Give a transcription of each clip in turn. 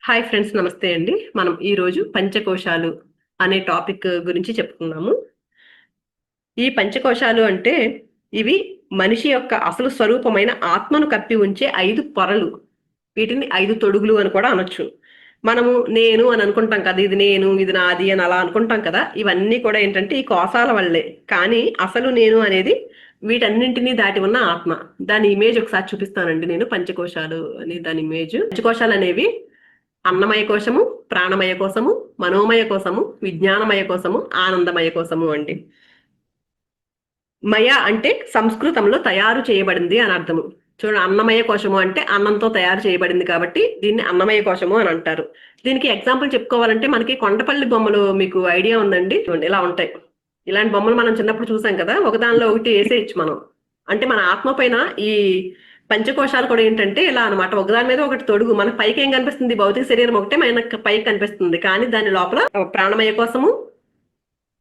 Hi friends, నమస్తే అండి. మనం ఈరోజు పంచకోశాలు అనే టాపిక్ గురించి చెప్పుకున్నాము. ఈ పంచకోశాలు అంటే ఇవి మనిషి యొక్క అసలు స్వరూపమైన ఆత్మను కప్పి ఉంచే 5 పొరలు. వీటిని 5 తొడుగులు అని కూడా అనొచ్చు. మనము నేను అని అనుకుంటాం కదా, ఇది నేను, ఇది నాది అని అలా అనుకుంటాం కదా. ఇవన్నీ కూడా ఏంటంటే ఈ కోశాల వల్లే. కానీ అసలు నేను అనేది వీటన్నింటినీ దాటి ఉన్న ఆత్మ. దాని ఇమేజ్ ఒకసారి చూపిస్తానండి. నేను పంచకోశాలు అని దాని ఇమేజ్. పంచకోశాలు అనేవి అన్నమయ కోశము, ప్రాణమయ కోశము, మనోమయ కోశము, విజ్ఞానమయ కోశము, ఆనందమయ కోశము అండి. మయ అంటే సంస్కృతంలో తయారు చేయబడింది అని అర్థము. చూడండి, అన్నమయ కోశము అంటే అన్నంతో తయారు చేయబడింది కాబట్టి దీన్ని అన్నమయ కోశము అని అంటారు. దీనికి ఎగ్జాంపుల్ చెప్పుకోవాలంటే మనకి కొండపల్లి బొమ్మలు మీకు ఐడియా ఉందండి. చూడండి, ఇలా ఉంటాయి. ఇలాంటి బొమ్మలు మనం చిన్నప్పుడు చూసాం కదా, ఒకదానిలో ఒకటి వేసేయచ్చు మనం. అంటే మన ఆత్మ పైన ఈ పంచకోశాలు కూడా ఏంటంటే ఇలా అనమాట, ఒకదాని మీద ఒకటి తొడుగు. మనకు పైకి ఏం కనిపిస్తుంది? భౌతిక శరీరం ఒకటే మనకి పైకి కనిపిస్తుంది, కానీ దాని లోపల ప్రాణమయ కోసము,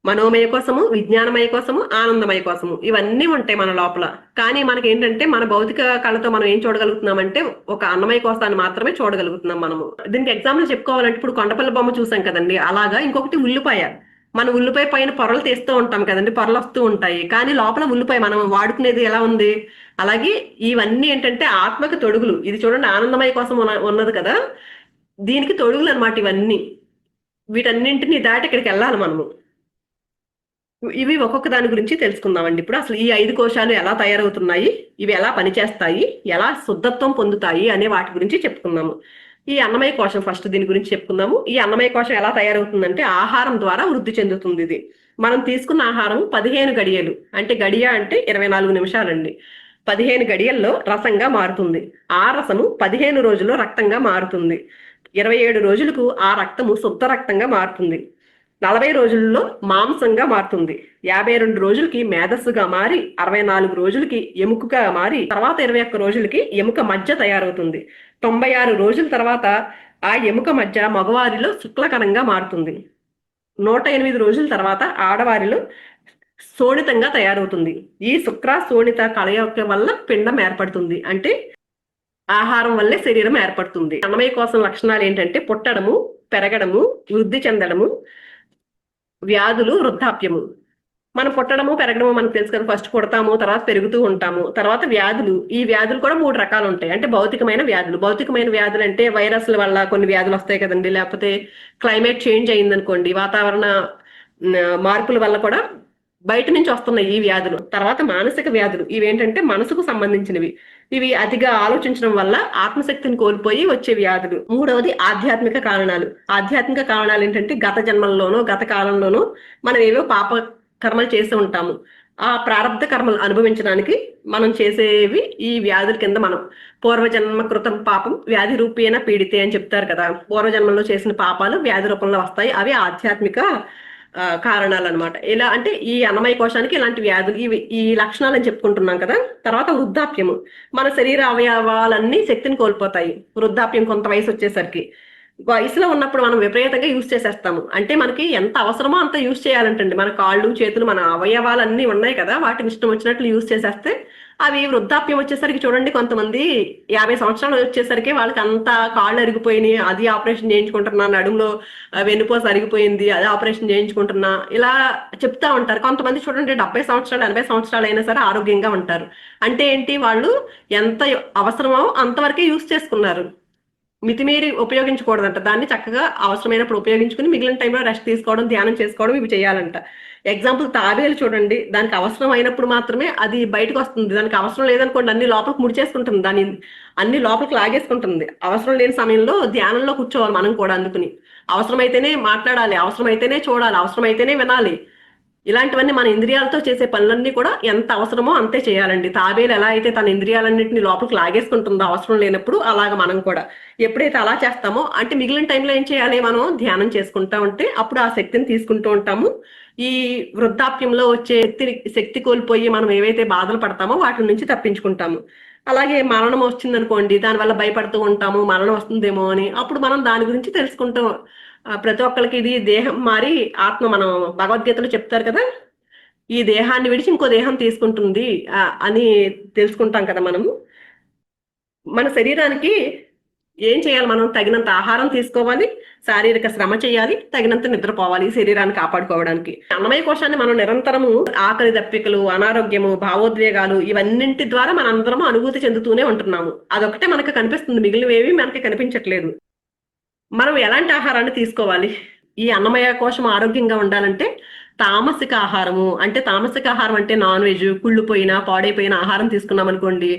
మనోమయ కోసము, విజ్ఞానమయ కోసము, ఆనందమయ కోసము ఇవన్నీ ఉంటాయి మన లోపల. కానీ మనకి ఏంటంటే మన భౌతిక కళతో మనం ఏం చూడగలుగుతున్నామంటే ఒక అన్నమయ కోశాన్ని మాత్రమే చూడగలుగుతున్నాం మనము. దీనికి ఎగ్జాంపుల్ చెప్పుకోవాలంటే ఇప్పుడు కొండపల్లి బొమ్మ చూసాం కదండి, అలాగా ఇంకొకటి ఉల్లిపాయ. మన ఉల్లిపాయ పైన పొరలు తీస్తూ ఉంటాం కదండి, పొరలు వస్తూ ఉంటాయి, కానీ లోపల ఉల్లిపాయ మనం వాడుకునేది ఎలా ఉంది? అలాగే ఇవన్నీ ఏంటంటే ఆత్మకి తొడుగులు. ఇది చూడండి, ఆనందమయ కోసం ఉన్నది కదా, దీనికి తొడుగులు అనమాట ఇవన్నీ. వీటన్నింటినీ దాటి ఇక్కడికి వెళ్ళాలి మనము. ఇవి ఒక్కొక్క దాని గురించి తెలుసుకుందామండి. ఇప్పుడు అసలు ఈ 5 కోశాలు ఎలా తయారవుతున్నాయి, ఇవి ఎలా పనిచేస్తాయి, ఎలా శుద్ధత్వం పొందుతాయి అనే వాటి గురించి చెప్పుకుందాము. ఈ అన్నమయ కోశం ఫస్ట్, దీని గురించి చెప్పుకుందాము. ఈ అన్నమయ కోశం ఎలా తయారవుతుందంటే ఆహారం ద్వారా వృద్ధి చెందుతుంది. ఇది మనం తీసుకున్న ఆహారం 15 గడియలు, అంటే గడియ అంటే 24 నిమిషాలండి. 15 గడియల్లో రసంగా మారుతుంది. ఆ రసము 15 రోజుల్లో రక్తంగా మారుతుంది. 27 రోజులకు ఆ రక్తము శుద్ధ రక్తంగా మారుతుంది. 40 రోజుల్లో మాంసంగా మారుతుంది. 52 రోజులకి మేధస్సుగా మారి 64 రోజులకి ఎముకగా మారి తర్వాత 21 రోజులకి ఎముక మజ్జ తయారవుతుంది. 96 రోజుల తర్వాత ఆ ఎముక మజ్జ మగవారిలో శుక్లకణంగా మారుతుంది. 108 రోజుల తర్వాత ఆడవారిలో శోణితంగా తయారవుతుంది. ఈ శుక్ర శోణిత కలయిక వల్ల పిండం ఏర్పడుతుంది. అంటే ఆహారం వల్లే శరీరం ఏర్పడుతుంది. అన్నమయ కోసం లక్షణాలు ఏంటంటే పుట్టడము, పెరగడము, వృద్ధి చెందడము, వ్యాధులు, వృద్ధాప్యము. మనం పుట్టడము పెరగడము మనకు తెలుసు కదా. ఫస్ట్ పుడతాము, తర్వాత పెరుగుతూ ఉంటాము, తర్వాత వ్యాధులు. ఈ వ్యాధులు కూడా 3 రకాలు ఉంటాయి. అంటే భౌతికమైన వ్యాధులు. భౌతికమైన వ్యాధులు అంటే వైరస్ల వల్ల కొన్ని వ్యాధులు వస్తాయి కదండి, లేకపోతే క్లైమేట్ చేంజ్ అయిందనుకోండి, వాతావరణ మార్పుల వల్ల కూడా బయట నుంచి వస్తున్నాయి ఈ వ్యాధులు. తర్వాత మానసిక వ్యాధులు, ఇవేంటంటే మనసుకు సంబంధించినవి. ఇవి అతిగా ఆలోచించడం వల్ల ఆత్మశక్తిని కోల్పోయి వచ్చే వ్యాధులు. మూడవది ఆధ్యాత్మిక కారణాలు. ఆధ్యాత్మిక కారణాలు ఏంటంటే గత జన్మల్లోనో గత కాలంలోనో మనం ఏవో పాప కర్మలు చేస్తూ ఉంటాము. ఆ ప్రారంధ కర్మలు అనుభవించడానికి మనం చేసేవి ఈ వ్యాధుల కింద. మనం పూర్వజన్మ కృతం పాపం వ్యాధి రూపేణ పీడితే అని చెప్తారు కదా. పూర్వజన్మలో చేసిన పాపాలు వ్యాధి రూపంలో వస్తాయి. అవి ఆధ్యాత్మిక కారణాలు అనమాట. ఇలా అంటే ఈ అన్నమయ కోశానికి ఇలాంటి వ్యాధులు, ఈ లక్షణాలు అని చెప్పుకుంటున్నాం కదా. తర్వాత వృద్ధాప్యము. మన శరీర అవయవాలన్నీ శక్తిని కోల్పోతాయి వృద్ధాప్యం కొంత వయసు వచ్చేసరికి. వయసులో ఉన్నప్పుడు మనం విపరీతంగా యూజ్ చేసేస్తాము. అంటే మనకి ఎంత అవసరమో అంత యూజ్ చేయాలంటండి. మన కాళ్ళు, చేతులు, మన అవయవాలన్నీ ఉన్నాయి కదా, వాటిని ఇష్టం వచ్చినట్లు యూజ్ చేసేస్తే అవి వృద్ధాప్యం వచ్చేసరికి చూడండి, కొంతమంది 50 సంవత్సరాలు వచ్చేసరికి వాళ్ళకి అంత కాళ్ళు అరిగిపోయినాయి, అది ఆపరేషన్ చేయించుకుంటున్నా, నడుములో వెన్నుపోస అరిగిపోయింది, అది ఆపరేషన్ చేయించుకుంటున్నా, ఇలా చెప్తా ఉంటారు. కొంతమంది చూడండి 70 సంవత్సరాలు 80 సంవత్సరాలు అయినా సరే ఆరోగ్యంగా ఉంటారు. అంటే ఏంటి, వాళ్ళు ఎంత అవసరమో అంతవరకే యూజ్ చేసుకున్నారు. మితిమీరి ఉపయోగించకూడదంట. దాన్ని చక్కగా అవసరమైనప్పుడు ఉపయోగించుకుని మిగిలిన టైంలో రెస్ట్ తీసుకోవడం, ధ్యానం చేసుకోవడం ఇవి చేయాలంట. ఎగ్జాంపుల్ తాబేలు చూడండి, దానికి అవసరం అయినప్పుడు మాత్రమే అది బయటకు వస్తుంది. దానికి అవసరం లేదనుకోండి, అన్ని లోపలికి ముడిచేసుకుంటుంది, దాన్ని అన్ని లోపలికి లాగేసుకుంటుంది. అవసరం లేని సమయంలో ధ్యానంలో కూర్చోవాలి మనం కూడా. అందుకుని అవసరమైతేనే మాట్లాడాలి, అవసరమైతేనే చూడాలి, అవసరమైతేనే వినాలి. ఇలాంటివన్నీ మన ఇంద్రియాలతో చేసే పనులన్నీ కూడా ఎంత అవసరమో అంతే చేయాలండి. తాబేలు ఎలా అయితే తన ఇంద్రియాలన్నింటినీ లోపలికి లాగేసుకుంటుందో అవసరం లేనప్పుడు, అలాగ మనం కూడా ఎప్పుడైతే అలా చేస్తామో అంటే మిగిలిన టైంలో ఏం చేయాలి, మనం ధ్యానం చేసుకుంటా ఉంటే అప్పుడు ఆ శక్తిని తీసుకుంటూ ఉంటాము. ఈ వృద్ధాప్యంలో వచ్చే శక్తి కోల్పోయి మనం ఏవైతే బాధలు పడతామో వాటి నుంచి తప్పించుకుంటాము. అలాగే మరణం వచ్చిందనుకోండి, దానివల్ల భయపడుతూ ఉంటాము, మరణం వస్తుందేమో అని. అప్పుడు మనం దాని గురించి తెలుసుకుంటాం. ప్రతి ఒక్కరికి ఇది దేహం మారి ఆత్మ, మనం భగవద్గీతలో చెప్తారు కదా, ఈ దేహాన్ని విడిచి ఇంకో దేహం తీసుకుంటుంది అని తెలుసుకుంటాం కదా మనము. మన శరీరానికి ఏం చేయాలి? మనం తగినంత ఆహారం తీసుకోవాలి, శారీరక శ్రమ చేయాలి, తగినంత నిద్రపోవాలి శరీరాన్ని కాపాడుకోవడానికి. అన్నమయ కోశాన్ని మనం నిరంతరము ఆకలి దప్పికలు, అనారోగ్యము, భావోద్వేగాలు ఇవన్నింటి ద్వారా మనందరము అనుభూతి చెందుతూనే ఉంటున్నాము. అదొకటే మనకు కనిపిస్తుంది, మిగిలినవేవి మనకి కనిపించట్లేదు. మనం ఎలాంటి ఆహారాన్ని తీసుకోవాలి? ఈ అన్నమయ కోశం ఆరోగ్యంగా ఉండాలంటే తామసిక ఆహారము, అంటే తామసిక ఆహారం అంటే నాన్ వెజ్, కుళ్ళిపోయిన పాడైపోయిన ఆహారం తీసుకున్నాం అనుకోండి,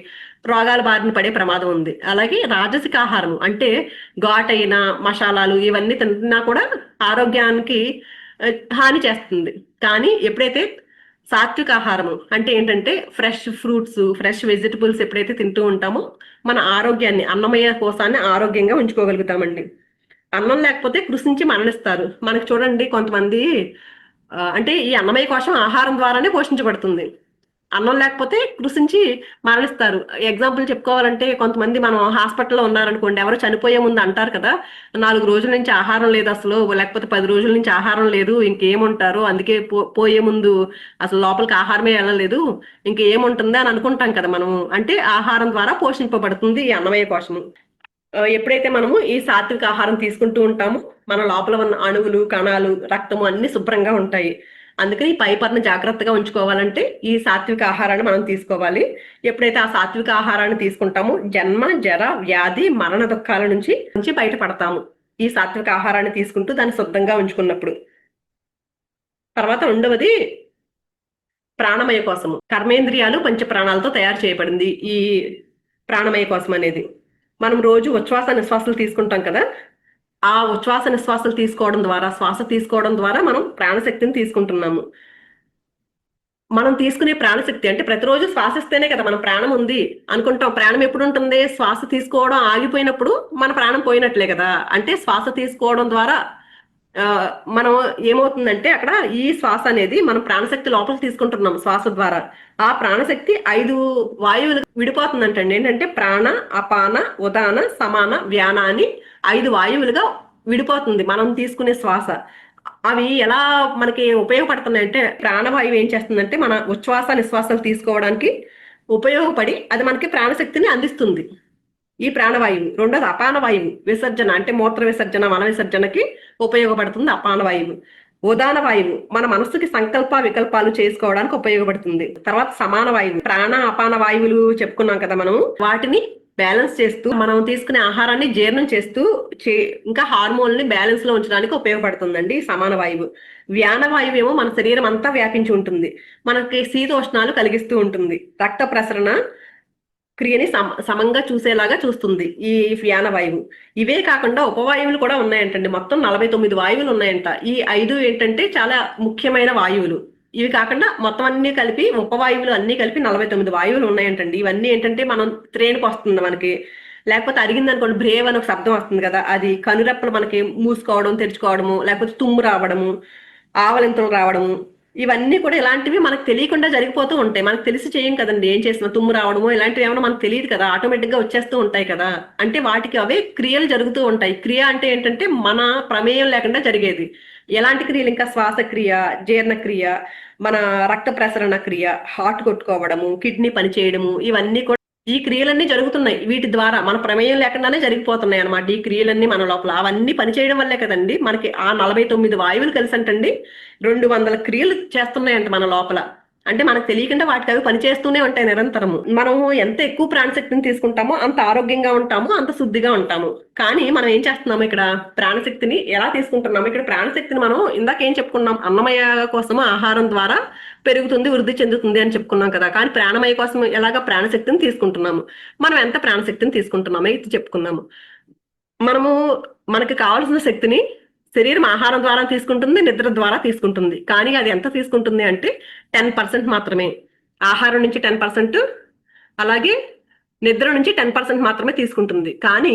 రోగాల బారిన పడే ప్రమాదం ఉంది. అలాగే రాజసిక ఆహారం అంటే ఘాటైన మసాలాలు ఇవన్నీ తిన్నా కూడా ఆరోగ్యానికి హాని చేస్తుంది. కానీ ఎప్పుడైతే సాత్విక ఆహారము అంటే ఏంటంటే ఫ్రెష్ ఫ్రూట్స్, ఫ్రెష్ వెజిటబుల్స్ ఎప్పుడైతే తింటూ ఉంటామో మన ఆరోగ్యాన్ని, అన్నమయ కోశాన్ని ఆరోగ్యంగా ఉంచుకోగలుగుతామండి. అన్నం లేకపోతే కృషించి మరణిస్తారు. మనకి చూడండి కొంతమంది అంటే ఈ అన్నమయ కోశం ఆహారం ద్వారానే పోషించబడుతుంది. అన్నం లేకపోతే కృషించి మరణిస్తారు. ఎగ్జాంపుల్ చెప్పుకోవాలంటే కొంతమంది మనం హాస్పిటల్లో ఉన్నారనుకోండి, ఎవరు చనిపోయే ముందు అంటారు కదా, 4 రోజుల నుంచి ఆహారం లేదు అసలు, లేకపోతే 10 రోజుల నుంచి ఆహారం లేదు, ఇంకేముంటారు, అందుకే పోయే ముందు అసలు లోపలికి ఆహారమే వెళ్ళలేదు, ఇంకేముంటుంది అని అనుకుంటాం కదా మనము. అంటే ఆహారం ద్వారా పోషింపబడుతుంది ఈ అన్నమయ కోశము. ఎప్పుడైతే మనము ఈ సాత్విక ఆహారం తీసుకుంటూ ఉంటామో మన లోపల ఉన్న అణువులు, కణాలు, రక్తము అన్ని శుభ్రంగా ఉంటాయి. అందుకని పైపర్ను జాగ్రత్తగా ఉంచుకోవాలంటే ఈ సాత్విక ఆహారాన్ని మనం తీసుకోవాలి. ఎప్పుడైతే ఆ సాత్విక ఆహారాన్ని తీసుకుంటామో జన్మ, జర, వ్యాధి, మరణ దుఃఖాల నుంచి బయటపడతాము ఈ సాత్విక ఆహారాన్ని తీసుకుంటూ దాన్ని శుద్ధంగా ఉంచుకున్నప్పుడు. తర్వాత రెండవది ప్రాణమయ కోసము. కర్మేంద్రియాలు పంచ ప్రాణాలతో తయారు చేయబడింది ఈ ప్రాణమయ కోశం అనేది. మనం రోజు ఉచ్ఛ్వాస నిశ్వాసాలు తీసుకుంటాం కదా, ఆ ఉచ్ఛ్వాస నిశ్వాసాలు తీసుకోవడం ద్వారా, శ్వాస తీసుకోవడం ద్వారా మనం ప్రాణశక్తిని తీసుకుంటున్నాము. మనం తీసుకునే ప్రాణశక్తి అంటే ప్రతిరోజు శ్వాసిస్తేనే కదా మనం ప్రాణం ఉంది అనుకుంటాం. ప్రాణం ఎప్పుడు ఉంటుంది? శ్వాస తీసుకోవడం ఆగిపోయినప్పుడు మన ప్రాణం పోయినట్లే కదా. అంటే శ్వాస తీసుకోవడం ద్వారా మనం ఏమవుతుందంటే అక్కడ ఈ శ్వాస అనేది మనం ప్రాణశక్తి లోపలికి తీసుకుంటున్నాం శ్వాస ద్వారా. ఆ ప్రాణశక్తి 5 వాయువులు విడిపోతుందంటండి. ఏంటంటే ప్రాణ, అపాన, ఉదాన, సమాన, వ్యాన అని 5 వాయువులుగా విడిపోతుంది మనం తీసుకునే శ్వాస. అవి ఎలా మనకి ఉపయోగపడుతున్నాయంటే, ప్రాణవాయువు ఏం చేస్తుందంటే మన ఉచ్ఛ్వాస నిశ్వాసాలు తీసుకోవడానికి ఉపయోగపడి అది మనకి ప్రాణశక్తిని అందిస్తుంది ఈ ప్రాణవాయువు. రెండోది అపాన వాయువు, విసర్జన అంటే మూత్ర విసర్జన, మల విసర్జనకి ఉపయోగపడుతుంది అపాన వాయువు. ఉదాన వాయువు మన మనస్సుకి సంకల్ప వికల్పాలు చేసుకోవడానికి ఉపయోగపడుతుంది. తర్వాత సమాన వాయువు, ప్రాణ అపాన వాయువులు చెప్పుకున్నాం కదా మనం, వాటిని బ్యాలెన్స్ చేస్తూ మనం తీసుకునే ఆహారాన్ని జీర్ణం చేస్తూ ఇంకా హార్మోన్ ని బ్యాలెన్స్ లో ఉంచడానికి ఉపయోగపడుతుందండి సమాన వాయువు. వ్యాన వాయువు ఏమో మన శరీరం అంతా వ్యాపించి ఉంటుంది, మనకి శీతోష్ణాలు కలిగిస్తూ ఉంటుంది, రక్త ప్రసరణ క్రియని సమంగా చూసేలాగా చూస్తుంది ఈ వ్యాన వాయువు. ఇవే కాకుండా ఉపవాయువులు కూడా ఉన్నాయంటండి. మొత్తం 49 వాయువులు ఉన్నాయంట. ఈ 5 ఏంటంటే చాలా ముఖ్యమైన వాయువులు. ఇవి కాకుండా మొత్తం అన్ని కలిపి ఉపవాయువులు అన్ని కలిపి 49 వాయువులు ఉన్నాయంటండి. ఇవన్నీ ఏంటంటే మనం త్రేణికి వస్తుంది మనకి, లేకపోతే అరిగింది అనుకోండి బ్రేవ్ అని ఒక శబ్దం వస్తుంది కదా, అది కనురెప్పలు మనకి మూసుకోవడం, తెరుచుకోవడము, లేకపోతే తుమ్ము రావడము, ఆవలింతలు రావడము, ఇవన్నీ కూడా ఇలాంటివి మనకు తెలియకుండా జరిగిపోతూ ఉంటాయి. మనకు తెలిసి చేయం కదండి, ఏం చేసినా తుమ్ము రావడము ఇలాంటివి ఏమైనా మనకు తెలియదు కదా, ఆటోమేటిక్ గా వచ్చేస్తూ ఉంటాయి కదా. అంటే వాటికి అవే క్రియలు జరుగుతూ ఉంటాయి. క్రియ అంటే ఏంటంటే మన ప్రమేయం లేకుండా జరిగేది. ఎలాంటి క్రియలు? ఇంకా శ్వాసక్రియ, జీర్ణక్రియ, మన రక్త ప్రసరణ క్రియ, హార్ట్ కొట్టుకోవడము, కిడ్నీ పనిచేయడము, ఇవన్నీ కూడా ఈ క్రియలన్నీ జరుగుతున్నాయి. వీటి ద్వారా మన ప్రమేయం లేకుండానే జరిగిపోతున్నాయి అనమాట ఈ క్రియలన్నీ మన లోపల. అవన్నీ పనిచేయడం వల్లే కదండి మనకి ఆ 49 వాయువులు కలిసి అంటండి 200 క్రియలు చేస్తున్నాయంట మన లోపల. అంటే మనకు తెలియకుండా వాటికి అవి పనిచేస్తూనే ఉంటాయి నిరంతరము. మనము ఎంత ఎక్కువ ప్రాణశక్తిని తీసుకుంటామో అంత ఆరోగ్యంగా ఉంటాము, అంత శుద్ధిగా ఉంటాము. కానీ మనం ఏం చేస్తున్నాము ఇక్కడ? ప్రాణశక్తిని ఎలా తీసుకుంటున్నాము? ఇక్కడ ప్రాణశక్తిని మనం ఇందాక ఏం చెప్పుకున్నాం, అన్నమయ కోసము ఆహారం ద్వారా పెరుగుతుంది, వృద్ధి చెందుతుంది అని చెప్పుకున్నాం కదా. కానీ ప్రాణమయ కోసం ఎలాగ ప్రాణశక్తిని తీసుకుంటున్నాము? మనం ఎంత ప్రాణశక్తిని తీసుకుంటున్నామో ఇది చెప్పుకున్నాము. మనకి కావాల్సిన శక్తిని శరీరం ఆహారం ద్వారా తీసుకుంటుంది, నిద్ర ద్వారా తీసుకుంటుంది. కానీ అది ఎంత తీసుకుంటుంది అంటే 10% మాత్రమే. ఆహారం నుంచి 10%, అలాగే నిద్ర నుంచి 10% మాత్రమే తీసుకుంటుంది. కానీ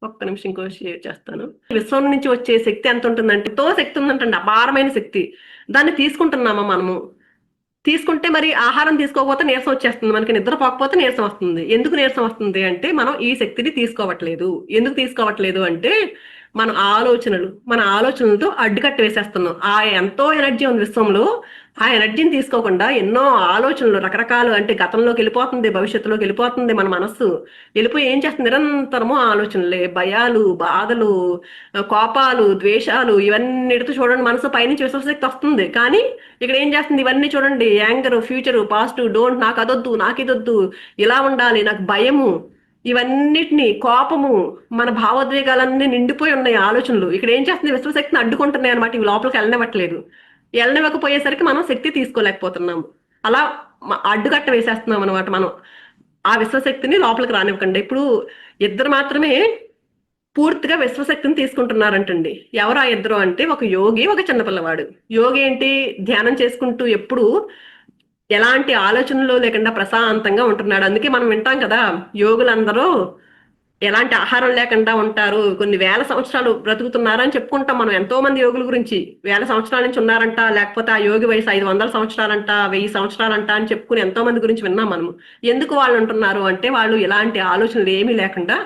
ఒక్క నిమిషం ఇంకో షేర్ చేస్తాను. విశ్వం నుంచి వచ్చే శక్తి ఎంత ఉంటుందంటే ఎంతో శక్తి ఉందంటండి, అపారమైన శక్తి. దాన్ని తీసుకుంటున్నామా మనము? తీసుకుంటే మరి ఆహారం తీసుకోకపోతే నీరసం వచ్చేస్తుంది, మనకి నిద్రపోకపోతే నీరసం వస్తుంది. ఎందుకు నీరసం వస్తుంది అంటే మనం ఈ శక్తిని తీసుకోవట్లేదు. ఎందుకు తీసుకోవట్లేదు అంటే మన ఆలోచనలతో అడ్డుకట్ట వేసేస్తున్నాం. ఆ ఎంతో ఎనర్జీ ఉంది విశ్వంలో, ఆ ఎనర్జీని తీసుకోకుండా ఎన్నో ఆలోచనలు రకరకాలు, అంటే గతంలోకి వెళ్ళిపోతుంది, భవిష్యత్తులోకి వెళ్ళిపోతుంది మన మనస్సు. వెళ్ళిపోయి ఏం చేస్తుంది, నిరంతరము ఆలోచనలే, భయాలు, బాధలు, కోపాలు, ద్వేషాలు, ఇవన్నిటితో చూడండి మనసు పైనుంచి విశ్వశక్తి వస్తుంది. కానీ ఇక్కడ ఏం చేస్తుంది, ఇవన్నీ చూడండి, యాంగర్, ఫ్యూచర్, పాస్ట్, డోంట్, నాకు అదొద్దు, నాకు ఇదొద్దు, ఇలా ఉండాలి, నాకు భయము, ఇవన్నిటిని, కోపము, మన భావోద్వేగాలన్నీ నిండిపోయి ఉన్నాయి ఆలోచనలు. ఇక్కడ ఏం చేస్తుంది, విశ్వశక్తిని అడ్డుకుంటున్నాయి అనమాట. ఇవి లోపలికి వెళ్ళనివ్వట్లేదు. వెళ్ళనివ్వకపోయేసరికి మనం శక్తి తీసుకోలేకపోతున్నాము. అలా అడ్డుకట్ట వేసేస్తున్నాం అనమాట మనం. ఆ విశ్వశక్తిని లోపలికి రానివ్వకండి. ఇప్పుడు ఇద్దరు మాత్రమే పూర్తిగా విశ్వశక్తిని తీసుకుంటున్నారంటండి. ఎవరు ఆ ఇద్దరు అంటే, ఒక యోగి, ఒక చిన్నపిల్లవాడు. యోగి ఏంటి, ధ్యానం చేసుకుంటూ ఎప్పుడు ఎలాంటి ఆలోచనలు లేకుండా ప్రశాంతంగా ఉంటున్నాడు. అందుకే మనం వింటాం కదా, యోగులందరూ ఎలాంటి ఆహారం లేకుండా ఉంటారు, కొన్ని వేల సంవత్సరాలు బ్రతుకుతున్నారు అని చెప్పుకుంటాం మనం. ఎంతో మంది యోగుల గురించి వేల సంవత్సరాల నుంచి ఉన్నారంట, లేకపోతే ఆ యోగి వయసు 500 సంవత్సరాలంట, 1000 సంవత్సరాలంట అని చెప్పుకుని ఎంతో మంది గురించి విన్నాం మనము. ఎందుకు వాళ్ళు ఉంటున్నారు అంటే, వాళ్ళు ఎలాంటి ఆలోచనలు ఏమీ లేకుండా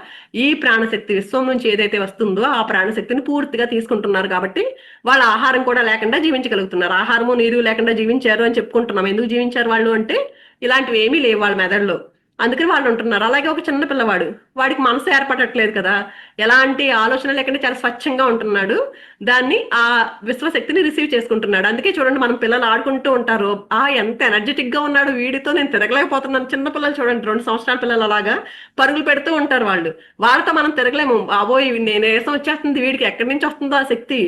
ఈ ప్రాణశక్తి విశ్వం నుంచి ఏదైతే వస్తుందో ఆ ప్రాణశక్తిని పూర్తిగా తీసుకుంటున్నారు. కాబట్టి వాళ్ళ ఆహారం కూడా లేకుండా జీవించగలుగుతున్నారు. ఆహారము నీరు లేకుండా జీవించారు అని చెప్పుకుంటున్నాం. ఎందుకు జీవించారు వాళ్ళు అంటే, ఇలాంటివి ఏమీ లేవు వాళ్ళ మెదడులో, అందుకని వాళ్ళు ఉంటున్నారు. అలాగే ఒక చిన్న పిల్లవాడు, వాడికి మనసు ఏర్పడట్లేదు కదా, ఎలాంటి ఆలోచన లేకుండా చాలా స్వచ్ఛంగా ఉంటున్నాడు. దాన్ని ఆ విశ్వశక్తిని రిసీవ్ చేసుకుంటున్నాడు. అందుకే చూడండి, మనం పిల్లలు ఆడుకుంటూ ఉంటారు, ఎంత ఎనర్జెటిక్ గా ఉన్నాడు, వీడితో నేను తిరగలేకపోతున్నాను. చిన్న పిల్లలు చూడండి, 2 సంవత్సరాల పిల్లలు అలాగా పరుగులు పెడుతూ ఉంటారు. వాళ్ళతో మనం తిరగలేము. బాబోయ్ నేను నీరసం వచ్చేస్తుంది, వీడికి ఎక్కడి నుంచి వస్తుందో ఆ శక్తి,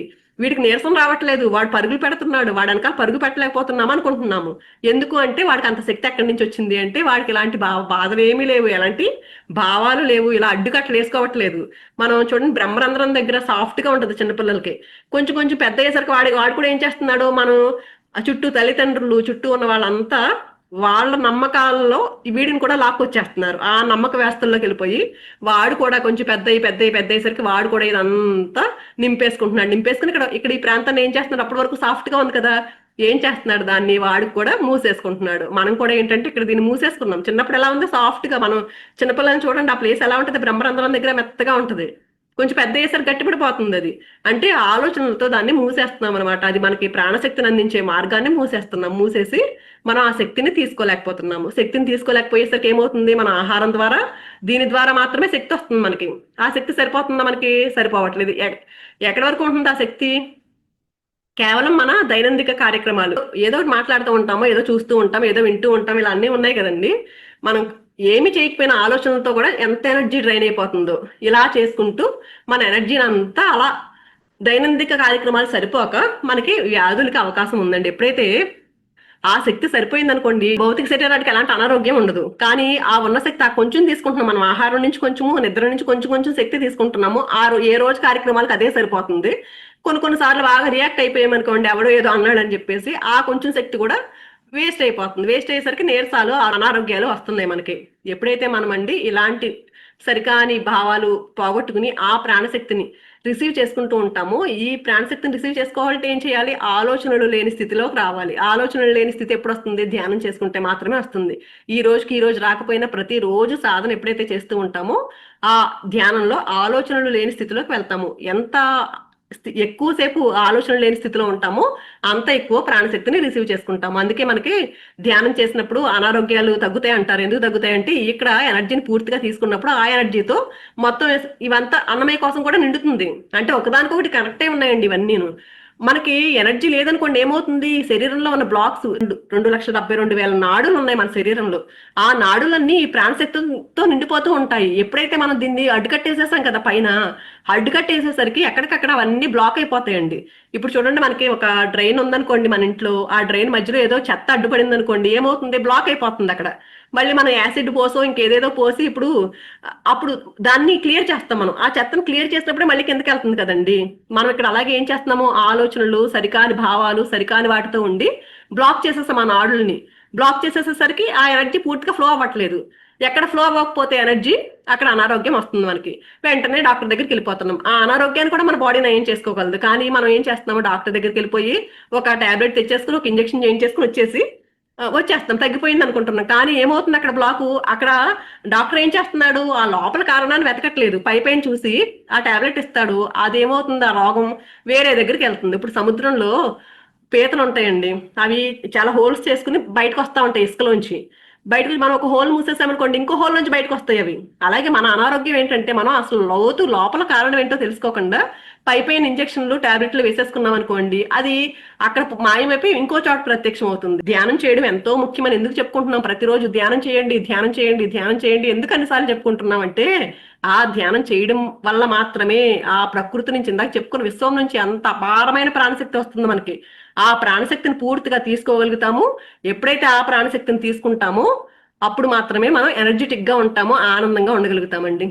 వీడికి నీరసం రావట్లేదు, వాడు పరుగులు పెడుతున్నాడు, వాడు వెనకాల పరుగు పెట్టలేకపోతున్నాం అనుకుంటున్నాము. ఎందుకు అంటే, వాడికి అంత శక్తి ఎక్కడి నుంచి వచ్చింది అంటే, వాడికి ఇలాంటి బాధలు ఏమీ లేవు, ఎలాంటి భావాలు లేవు, ఇలా అడ్డుకట్టలు వేసుకోవట్లేదు. మనం చూడండి, బ్రహ్మరంధ్రం దగ్గర సాఫ్ట్ గా ఉంటది చిన్నపిల్లలకి. కొంచెం కొంచెం పెద్ద అయ్యేసరికి వాడు కూడా ఏం చేస్తున్నాడు, మనం చుట్టూ తల్లిదండ్రులు, చుట్టూ ఉన్న వాళ్ళంతా వాళ్ళ నమ్మకాల్లో వీడిని కూడా లాక్కొచ్చేస్తున్నారు. ఆ నమ్మక వ్యవస్థల్లోకి వెళ్ళిపోయి వాడు కూడా కొంచెం పెద్ద అయ్యేసరికి వాడు కూడా ఇదంతా నింపేసుకుని ఇక్కడ ఈ ప్రాంతాన్ని ఏం చేస్తున్నాడు, అప్పటి వరకు సాఫ్ట్ గా ఉంది కదా, ఏం చేస్తున్నాడు, దాన్ని వాడికి కూడా మూసేసుకుంటున్నాడు. మనం కూడా ఏంటంటే ఇక్కడ దీన్ని మూసేసుకున్నాం. చిన్నప్పుడు ఎలా ఉంది, సాఫ్ట్ గా, మనం చిన్నపిల్లల్ని చూడండి, ఆ ప్లేస్ ఎలా ఉంటది, బ్రహ్మరంధ్రం దగ్గర మెత్తగా ఉంటది, కొంచెం పెద్ద అయ్యేసరికి గట్టిపడిపోతుంది. అది అంటే ఆలోచనలతో దాన్ని మూసేస్తున్నాం అనమాట. అది మనకి ప్రాణశక్తిని అందించే మార్గాన్ని మూసేసి మనం ఆ శక్తిని తీసుకోలేకపోతున్నాము. శక్తిని తీసుకోలేకపోయేసరికి ఏమవుతుంది, మన ఆహారం ద్వారా, దీని ద్వారా మాత్రమే శక్తి వస్తుంది మనకి. ఆ శక్తి సరిపోతుందా మనకి, సరిపోవట్లేదు. ఎక్కడి వరకు ఉంటుంది ఆ శక్తి, కేవలం మన దైనందిక కార్యక్రమాలు, ఏదో మాట్లాడుతూ ఉంటామో, ఏదో చూస్తూ ఉంటాం, ఏదో వింటూ ఉంటాం, ఇలా అన్నీ ఉన్నాయి కదండి. మనం ఏమి చేయకపోయిన ఆలోచనలతో కూడా ఎంత ఎనర్జీ డ్రైన్ అయిపోతుందో, ఇలా చేసుకుంటూ మన ఎనర్జీని అంతా అలా దైనందిక కార్యక్రమాలు సరిపోక మనకి వ్యాధులకి అవకాశం ఉందండి. ఎప్పుడైతే ఆ శక్తి సరిపోయింది అనుకోండి, భౌతిక శరీరానికి ఎలాంటి అనారోగ్యం ఉండదు. కానీ ఆ ఉన్న శక్తి ఆ కొంచెం తీసుకుంటున్నాం మనం, ఆహారం నుంచి కొంచెము, నిద్ర నుంచి కొంచెం శక్తి తీసుకుంటున్నాము. ఏ రోజు కార్యక్రమాలకు అదే సరిపోతుంది. కొన్ని సార్లు బాగా రియాక్ట్ అయిపోయామనుకోండి, ఎవడో ఏదో అన్నాడని చెప్పేసి ఆ కొంచెం శక్తి కూడా వేస్ట్ అయిపోతుంది. వేస్ట్ అయ్యేసరికి నీరసాలు, అనారోగ్యాలు వస్తున్నాయి మనకి. ఎప్పుడైతే మనమండి ఇలాంటి సరికాని భావాలు పోగొట్టుకుని ఆ ప్రాణశక్తిని రిసీవ్ చేసుకుంటూ ఉంటామో, ఈ ప్రాణశక్తిని రిసీవ్ చేసుకోవాలంటే ఏం చేయాలి, ఆలోచనలు లేని స్థితిలోకి రావాలి. ఆలోచనలు లేని స్థితి ఎప్పుడు వస్తుంది, ధ్యానం చేసుకుంటే మాత్రమే వస్తుంది. ఈ రోజు రాకపోయినా ప్రతి రోజు సాధన ఎప్పుడైతే చేస్తూ ఉంటామో ఆ ధ్యానంలో ఆలోచనలు లేని స్థితిలోకి వెళ్తాము. ఎంత ఎక్కువసేపు ఆలోచన లేని స్థితిలో ఉంటామో అంత ఎక్కువ ప్రాణశక్తిని రిసీవ్ చేసుకుంటాము. అందుకే మనకి ధ్యానం చేసినప్పుడు అనారోగ్యాలు తగ్గుతాయి అంటారు. ఎందుకు తగ్గుతాయి అంటే, ఇక్కడ ఎనర్జీని పూర్తిగా తీసుకున్నప్పుడు ఆ ఎనర్జీతో మొత్తం ఇవంతా అన్నమయ్య కోసం కూడా నిండుతుంది. అంటే ఒకదానికొకటి కనెక్టే ఉన్నాయండి ఇవన్నీను. మనకి ఎనర్జీ లేదనుకోండి, ఏమవుతుంది, శరీరంలో ఉన్న బ్లాక్స్ 2,72,000 నాడులు ఉన్నాయి మన శరీరంలో. ఆ నాడులన్నీ ఈ ప్రాణశక్తితో నిండిపోతూ ఉంటాయి. ఎప్పుడైతే మనం దీన్ని అడ్డుకట్టేసేసాం కదా, పైన అడ్డుకట్టేసేసరికి ఎక్కడికక్కడ అవన్నీ బ్లాక్ అయిపోతాయండి. ఇప్పుడు చూడండి, మనకి ఒక డ్రైన్ ఉందనుకోండి మన ఇంట్లో, ఆ డ్రైన్ మధ్యలో ఏదో చెత్త అడ్డుపడింది అనుకోండి, ఏమవుతుంది, బ్లాక్ అయిపోతుంది అక్కడ. మళ్ళీ మనం యాసిడ్ పోసో ఇంకేదేదో పోసి అప్పుడు దాన్ని క్లియర్ చేస్తాం. మనం ఆ చెత్తను క్లియర్ చేసినప్పుడే మళ్ళీ కిందకి వెళ్తుంది కదండి. మనం ఇక్కడ అలాగే ఏం చేస్తున్నాము, ఆలోచనలు, సరికాని భావాలు, సరికాని వాటితో ఉండి బ్లాక్ చేసేస్తాం ఆ నాడుల్ని. బ్లాక్ చేసేసేసరికి ఆ ఎనర్జీ పూర్తిగా ఫ్లో అవ్వట్లేదు. ఎక్కడ ఫ్లో అవ్వకపోతే ఎనర్జీ, అక్కడ అనారోగ్యం వస్తుంది మనకి. వెంటనే డాక్టర్ దగ్గరికి వెళ్ళిపోతున్నాం. ఆ అనారోగ్యాన్ని కూడా మన బాడీ నయం చేసుకోగలదు. కానీ మనం ఏం చేస్తున్నాము, డాక్టర్ దగ్గరికి వెళ్ళిపోయి ఒక టాబ్లెట్ తెచ్చేసుకుని, ఒక ఇంజెక్షన్ చేయించేసుకుని వచ్చేసి వచ్చేస్తాం, తగ్గిపోయింది అనుకుంటున్నాం. కానీ ఏమవుతుంది అక్కడ బ్లాకు, అక్కడ డాక్టర్ ఏం చేస్తున్నాడు, ఆ లోపల కారణాన్ని వెతకట్లేదు, పై పైన చూసి ఆ టాబ్లెట్ ఇస్తాడు. అదేమవుతుంది, ఆ రోగం వేరే దగ్గరికి వెళ్తుంది. ఇప్పుడు సముద్రంలో పీతలు ఉంటాయండి, అవి చాలా హోల్స్ చేసుకుని బయటకు వస్తా ఉంటాయి ఇసుకలోంచి. బయటకు మనం ఒక హోల్ మూసేసామనుకోండి, ఇంకో హోల్ నుంచి బయటకు వస్తాయి అవి. అలాగే మన అనారోగ్యం ఏంటంటే, మనం అసలు లోపల కారణం ఏంటో తెలుసుకోకుండా పై పైన ఇంజక్షన్లు టాబ్లెట్లు వేసేసుకున్నాం అనుకోండి, అది అక్కడ మాయమైపోయి ఇంకో చోట ప్రత్యక్షం అవుతుంది. ధ్యానం చేయడం ఎంతో ముఖ్యమని ఎందుకు చెప్పుకుంటున్నాం ప్రతిరోజు? ధ్యానం చేయండి, ధ్యానం చేయండి, ధ్యానం చేయండి ఎందుకు అన్నిసార్లు చెప్పుకుంటున్నాం అంటే, ఆ ధ్యానం చేయడం వల్ల మాత్రమే ఆ ప్రకృతి నుంచి, ఇందాక చెప్పుకున్న విశ్వం నుంచి అంత అపారమైన ప్రాణశక్తి వస్తుంది మనకి. ఆ ప్రాణశక్తిని పూర్తిగా తీసుకోగలుగుతాము. ఎప్పుడైతే ఆ ప్రాణశక్తిని తీసుకుంటామో అప్పుడు మాత్రమే మనం ఎనర్జెటిక్ గా ఉంటాము, ఆనందంగా ఉండగలుగుతామండి.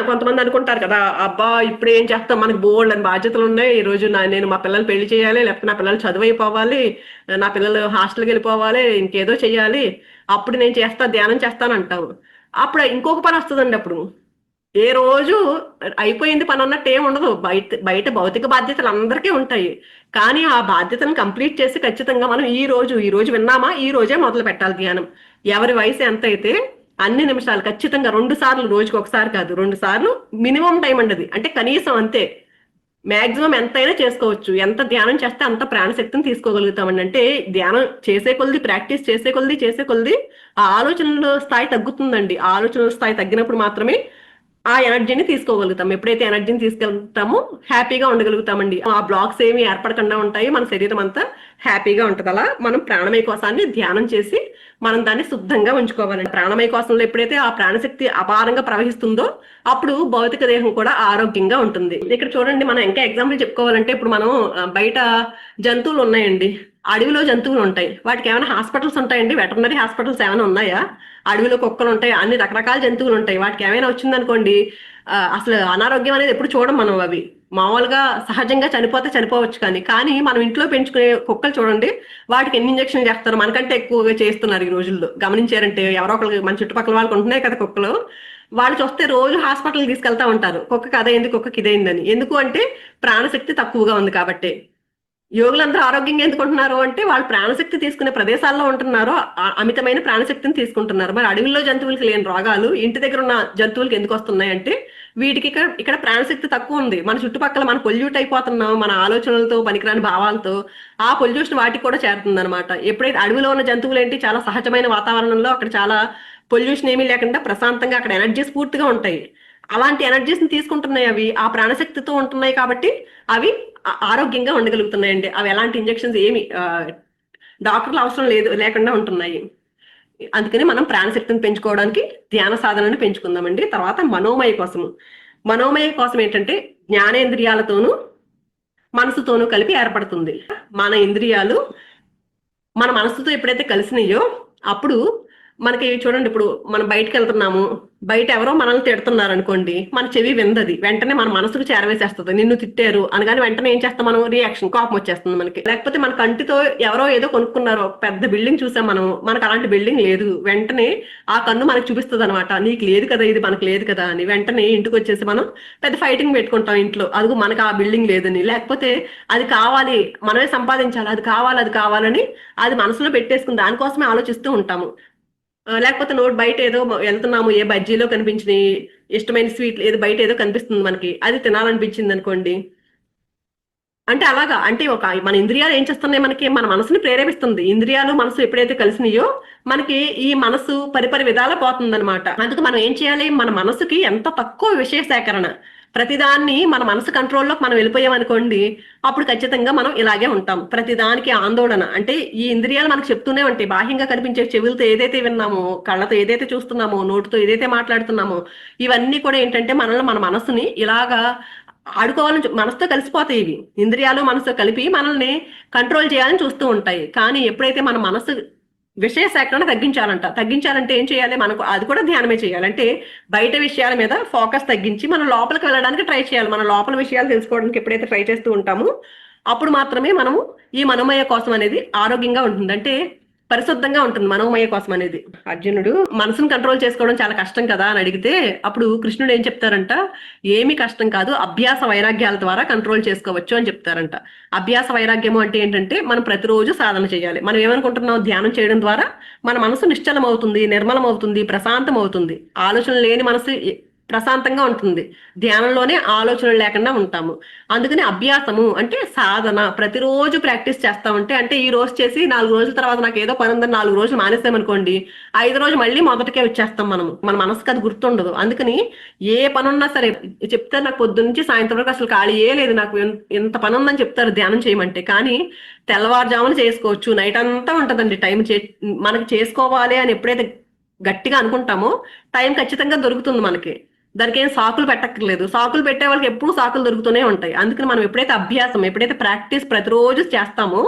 కొంతమంది అనుకుంటారు కదా, అబ్బా ఇప్పుడు ఏం చేస్తాం, మనకు బోల్డ్ అని బాధ్యతలు ఉన్నాయి, ఈ రోజు నేను మా పిల్లలు పెళ్లి చేయాలి, లేకపోతే నా పిల్లలు చదువు అయిపోవాలి, నా పిల్లలు హాస్టల్కి వెళ్ళిపోవాలి, ఇంకేదో చెయ్యాలి, అప్పుడు నేను ధ్యానం చేస్తాను అంటావు. అప్పుడు ఇంకొక పని వస్తుందండి. అప్పుడు ఏ రోజు అయిపోయింది పని అన్నట్టు ఏం ఉండదు. బయట బయట భౌతిక బాధ్యతలు అందరికీ ఉంటాయి. కానీ ఆ బాధ్యతను కంప్లీట్ చేసి ఖచ్చితంగా మనం ఈ రోజు విన్నామా, ఈ రోజే మొదలు పెట్టాలి ధ్యానం. ఎవరి వయసు ఎంత అయితే అన్ని నిమిషాలు ఖచ్చితంగా 2 సార్లు, రోజుకి ఒకసారి కాదు 2 సార్లు మినిమం టైం అండి. అంటే కనీసం అంతే. మాక్సిమం ఎంతైనా చేసుకోవచ్చు. ఎంత ధ్యానం చేస్తే అంత ప్రాణశక్తిని తీసుకోగలుగుతామండి. అంటే ధ్యానం చేసే కొలది, ప్రాక్టీస్ చేసే కొలది ఆ ఆలోచనల స్థాయి తగ్గుతుందండి. ఆ ఆలోచనల స్థాయి తగ్గినప్పుడు మాత్రమే ఆ ఎనర్జీని తీసుకోగలుగుతాం. ఎప్పుడైతే ఎనర్జీని తీసుకెళ్తామో హ్యాపీగా ఉండగలుగుతామండి. ఆ బ్లాక్స్ ఏమి ఏర్పడకుండా ఉంటాయి, మన శరీరం అంతా హ్యాపీగా ఉంటుంది. అలా మనం ప్రాణమయ కోశాన్ని ధ్యానం చేసి మనం దాన్ని శుద్ధంగా ఉంచుకోవాలండి. ప్రాణమయ కోశంలో ఎప్పుడైతే ఆ ప్రాణశక్తి అపారంగా ప్రవహిస్తుందో అప్పుడు భౌతిక దేహం కూడా ఆరోగ్యంగా ఉంటుంది. ఇక్కడ చూడండి, మనం ఇంకా ఎగ్జాంపుల్ చెప్పుకోవాలంటే, ఇప్పుడు మనం బయట జంతువులు ఉన్నాయండి, అడవిలో జంతువులు ఉంటాయి. వాటికి ఏమైనా హాస్పిటల్స్ ఉంటాయండి? వెటర్నరీ హాస్పిటల్స్ ఏమైనా ఉన్నాయా? అడవిలో కుక్కలు ఉంటాయి, అన్ని రకరకాల జంతువులు ఉంటాయి. వాటికి ఏమైనా వచ్చిందనుకోండి, అసలు అనారోగ్యం అనేది ఎప్పుడు చూడం మనం. అవి మామూలుగా సహజంగా చనిపోతే చనిపోవచ్చు, కానీ మనం ఇంట్లో పెంచుకునే కుక్కలు చూడండి, వాటికి ఎన్ని ఇంజక్షన్లు చేస్తారు, మనకంటే ఎక్కువగా చేస్తున్నారు ఈ రోజుల్లో. గమనించారంటే ఎవరో ఒకరికి, మన చుట్టుపక్కల వాళ్ళకి ఉంటున్నాయి కదా కుక్కలు, వాళ్ళు చూస్తే రోజు హాస్పిటల్కి తీసుకెళ్తా ఉంటారు. కుక్కకి అదైంది, కుక్కకి ఇదైందని. ఎందుకు అంటే ప్రాణశక్తి తక్కువగా ఉంది కాబట్టి. యోగులందరూ ఆరోగ్యంగా ఎందుకుంటున్నారు అంటే, వాళ్ళు ప్రాణశక్తి తీసుకునే ప్రదేశాల్లో ఉంటున్నారు, అమితమైన ప్రాణశక్తిని తీసుకుంటున్నారు. మరి అడవిలో జంతువులకి లేని రోగాలు ఇంటి దగ్గర ఉన్న జంతువులకి ఎందుకు వస్తున్నాయి అంటే, వీటికి ఇక్కడ ప్రాణశక్తి తక్కువ ఉంది. మన చుట్టుపక్కల మనం పొల్యూట్ అయిపోతున్నాం, మన ఆలోచనలతో, పనికిరాని భావాలతో. ఆ పొల్యూషన్ వాటికి కూడా చేరుతుంది అనమాట. ఎప్పుడైతే అడవిలో ఉన్న జంతువులు ఏంటి, చాలా సహజమైన వాతావరణంలో అక్కడ చాలా పొల్యూషన్ ఏమీ లేకుండా ప్రశాంతంగా అక్కడ ఎనర్జీస్ పూర్తిగా ఉంటాయి. అలాంటి ఎనర్జీస్ ని తీసుకుంటున్నాయి అవి, ఆ ప్రాణశక్తితో ఉంటున్నాయి కాబట్టి అవి ఆరోగ్యంగా ఉండగలుగుతున్నాయండి. అవి ఎలాంటి ఇంజక్షన్స్ ఏమి డాక్టర్లు అవసరం లేకుండా ఉంటున్నాయి. అందుకని మనం ప్రాణశక్తిని పెంచుకోవడానికి ధ్యాన సాధనని పెంచుకుందామండి. తర్వాత మనోమయ కోసం ఏంటంటే, జ్ఞానేంద్రియాలతోనూ మనసుతోనూ కలిపి ఏర్పడుతుంది. మన ఇంద్రియాలు మన మనసుతో ఎప్పుడైతే కలిసినాయో అప్పుడు మనకి చూడండి, ఇప్పుడు మనం బయటకు వెళ్తున్నాము, బయట ఎవరో మనల్ని తిడుతున్నారు అనుకోండి, మన చెవి విందది, వెంటనే మన మనసుకు చేరవేసేస్తుంది. నిన్ను తిట్టారు అనగానే వెంటనే ఏం చేస్తాం మనం, రియాక్షన్, కోపం వచ్చేస్తుంది మనకి. లేకపోతే మన కంటితో ఎవరో ఏదో కొనుక్కున్నారు, పెద్ద బిల్డింగ్ చూసాం మనకు అలాంటి బిల్డింగ్ లేదు, వెంటనే ఆ కన్ను మనకు చూపిస్తుంది అనమాట, నీకు లేదు కదా ఇది, మనకు లేదు కదా అని. వెంటనే ఇంటికి వచ్చేసి మనం పెద్ద ఫైటింగ్ పెట్టుకుంటాం ఇంట్లో, అదిగో మనకు ఆ బిల్డింగ్ లేదని. లేకపోతే అది కావాలి, మనమే సంపాదించాలి, అది కావాలని అది మనసులో పెట్టేసుకుని దానికోసమే ఆలోచిస్తూ ఉంటాము. లేకపోతే బయట ఏదో వెళ్తున్నాము, ఏ బజ్జీలో కనిపించినాయి, ఇష్టమైన స్వీట్లు ఏదో బయట ఏదో కనిపిస్తుంది మనకి, అది తినాలనిపించింది అనుకోండి. అంటే అలాగా, అంటే మన ఇంద్రియాలు ఏం చేస్తున్నాయి, మనకి మన మనసుని ప్రేరేపిస్తుంది. ఇంద్రియాలు మనసు ఎప్పుడైతే కలిసినాయో మనకి ఈ మనసు పరిపరి విధాలా పోతుంది అనమాట. అందుకు మనం ఏం చేయాలి, మన మనసుకి ఎంత తక్కువ విషయ సేకరణ, ప్రతిదాన్ని మన మనసు కంట్రోల్లోకి మనం వెళ్ళిపోయామనుకోండి, అప్పుడు ఖచ్చితంగా మనం ఇలాగే ఉంటాం. ప్రతిదానికి ఆందోళన. అంటే ఈ ఇంద్రియాలు మనకు చెప్తూనే ఉంటాయి. బాహ్యంగా కనిపించే చెవులతో ఏదైతే విన్నామో, కళ్ళతో ఏదైతే చూస్తున్నామో, నోటితో ఏదైతే మాట్లాడుతున్నామో, ఇవన్నీ కూడా ఏంటంటే మనల్ని, మన మనసుని ఇలాగా ఆడుకోవాలని మనసుతో కలిసిపోతాయి. ఇవి ఇంద్రియాలు మనసుతో కలిపి మనల్ని కంట్రోల్ చేయాలని చూస్తూ ఉంటాయి. కానీ ఎప్పుడైతే మన మనసు విషయ సేకరణ తగ్గించాలంటే ఏం చేయాలి, మనకు అది కూడా ధ్యానమే చేయాలి. అంటే బయట విషయాల మీద ఫోకస్ తగ్గించి మనం లోపలికి వెళ్ళడానికి ట్రై చేయాలి. మన లోపల విషయాలు తెలుసుకోవడానికి ఎప్పుడైతే ట్రై చేస్తూ ఉంటామో అప్పుడు మాత్రమే మనము ఈ మనోమయ కోసం అనేది ఆరోగ్యంగా ఉంటుంది. అంటే పరిశుద్ధంగా ఉంటుంది మనోమయ కోసం అనేది. అర్జునుడు మనసును కంట్రోల్ చేసుకోవడం చాలా కష్టం కదా అని అడిగితే అప్పుడు కృష్ణుడు ఏం చెప్తారంట, ఏమి కష్టం కాదు, అభ్యాస వైరాగ్యాల ద్వారా కంట్రోల్ చేసుకోవచ్చు అని చెప్తారంట. అభ్యాస వైరాగ్యము అంటే ఏంటంటే మనం ప్రతిరోజు సాధన చేయాలి. మనం ఏమనుకుంటున్నాం, ధ్యానం చేయడం ద్వారా మన మనసు నిశ్చలం అవుతుంది, నిర్మలం అవుతుంది, ప్రశాంతం అవుతుంది. ఆలోచన లేని మనసు ప్రశాంతంగా ఉంటుంది. ధ్యానంలోనే ఆలోచనలు లేకుండా ఉంటాము. అందుకని అభ్యాసము అంటే సాధన, ప్రతిరోజు ప్రాక్టీస్ చేస్తా ఉంటే, అంటే ఈ రోజు చేసి 4 రోజుల తర్వాత నాకు ఏదో పని ఉందని 4 రోజులు మానేస్తామనుకోండి, 5 రోజు మళ్ళీ మొదటికే వచ్చేస్తాం మనము. మన మనసుకు అది గుర్తుండదు. అందుకని ఏ పని ఉన్నా సరే చెప్తారు, నాకు పొద్దు నుంచి సాయంత్రం వరకు అసలు ఖాళీయే లేదు, నాకు ఎంత పని ఉందని చెప్తారు ధ్యానం చేయమంటే. కానీ తెల్లవారుజామున చేసుకోవచ్చు, నైట్ అంతా ఉంటదండి టైం. మనకి చేసుకోవాలి అని ఎప్పుడైతే గట్టిగా అనుకుంటామో టైం ఖచ్చితంగా దొరుకుతుంది మనకి. దానికి ఏం సాకులు పెట్టక్కర్లేదు. సాకులు పెట్టే వాళ్ళకి ఎప్పుడు సాకులు దొరుకుతూనే ఉంటాయి. అందుకని మనం ఎప్పుడైతే అభ్యాసం, ఎప్పుడైతే ప్రాక్టీస్ ప్రతిరోజు చేస్తామో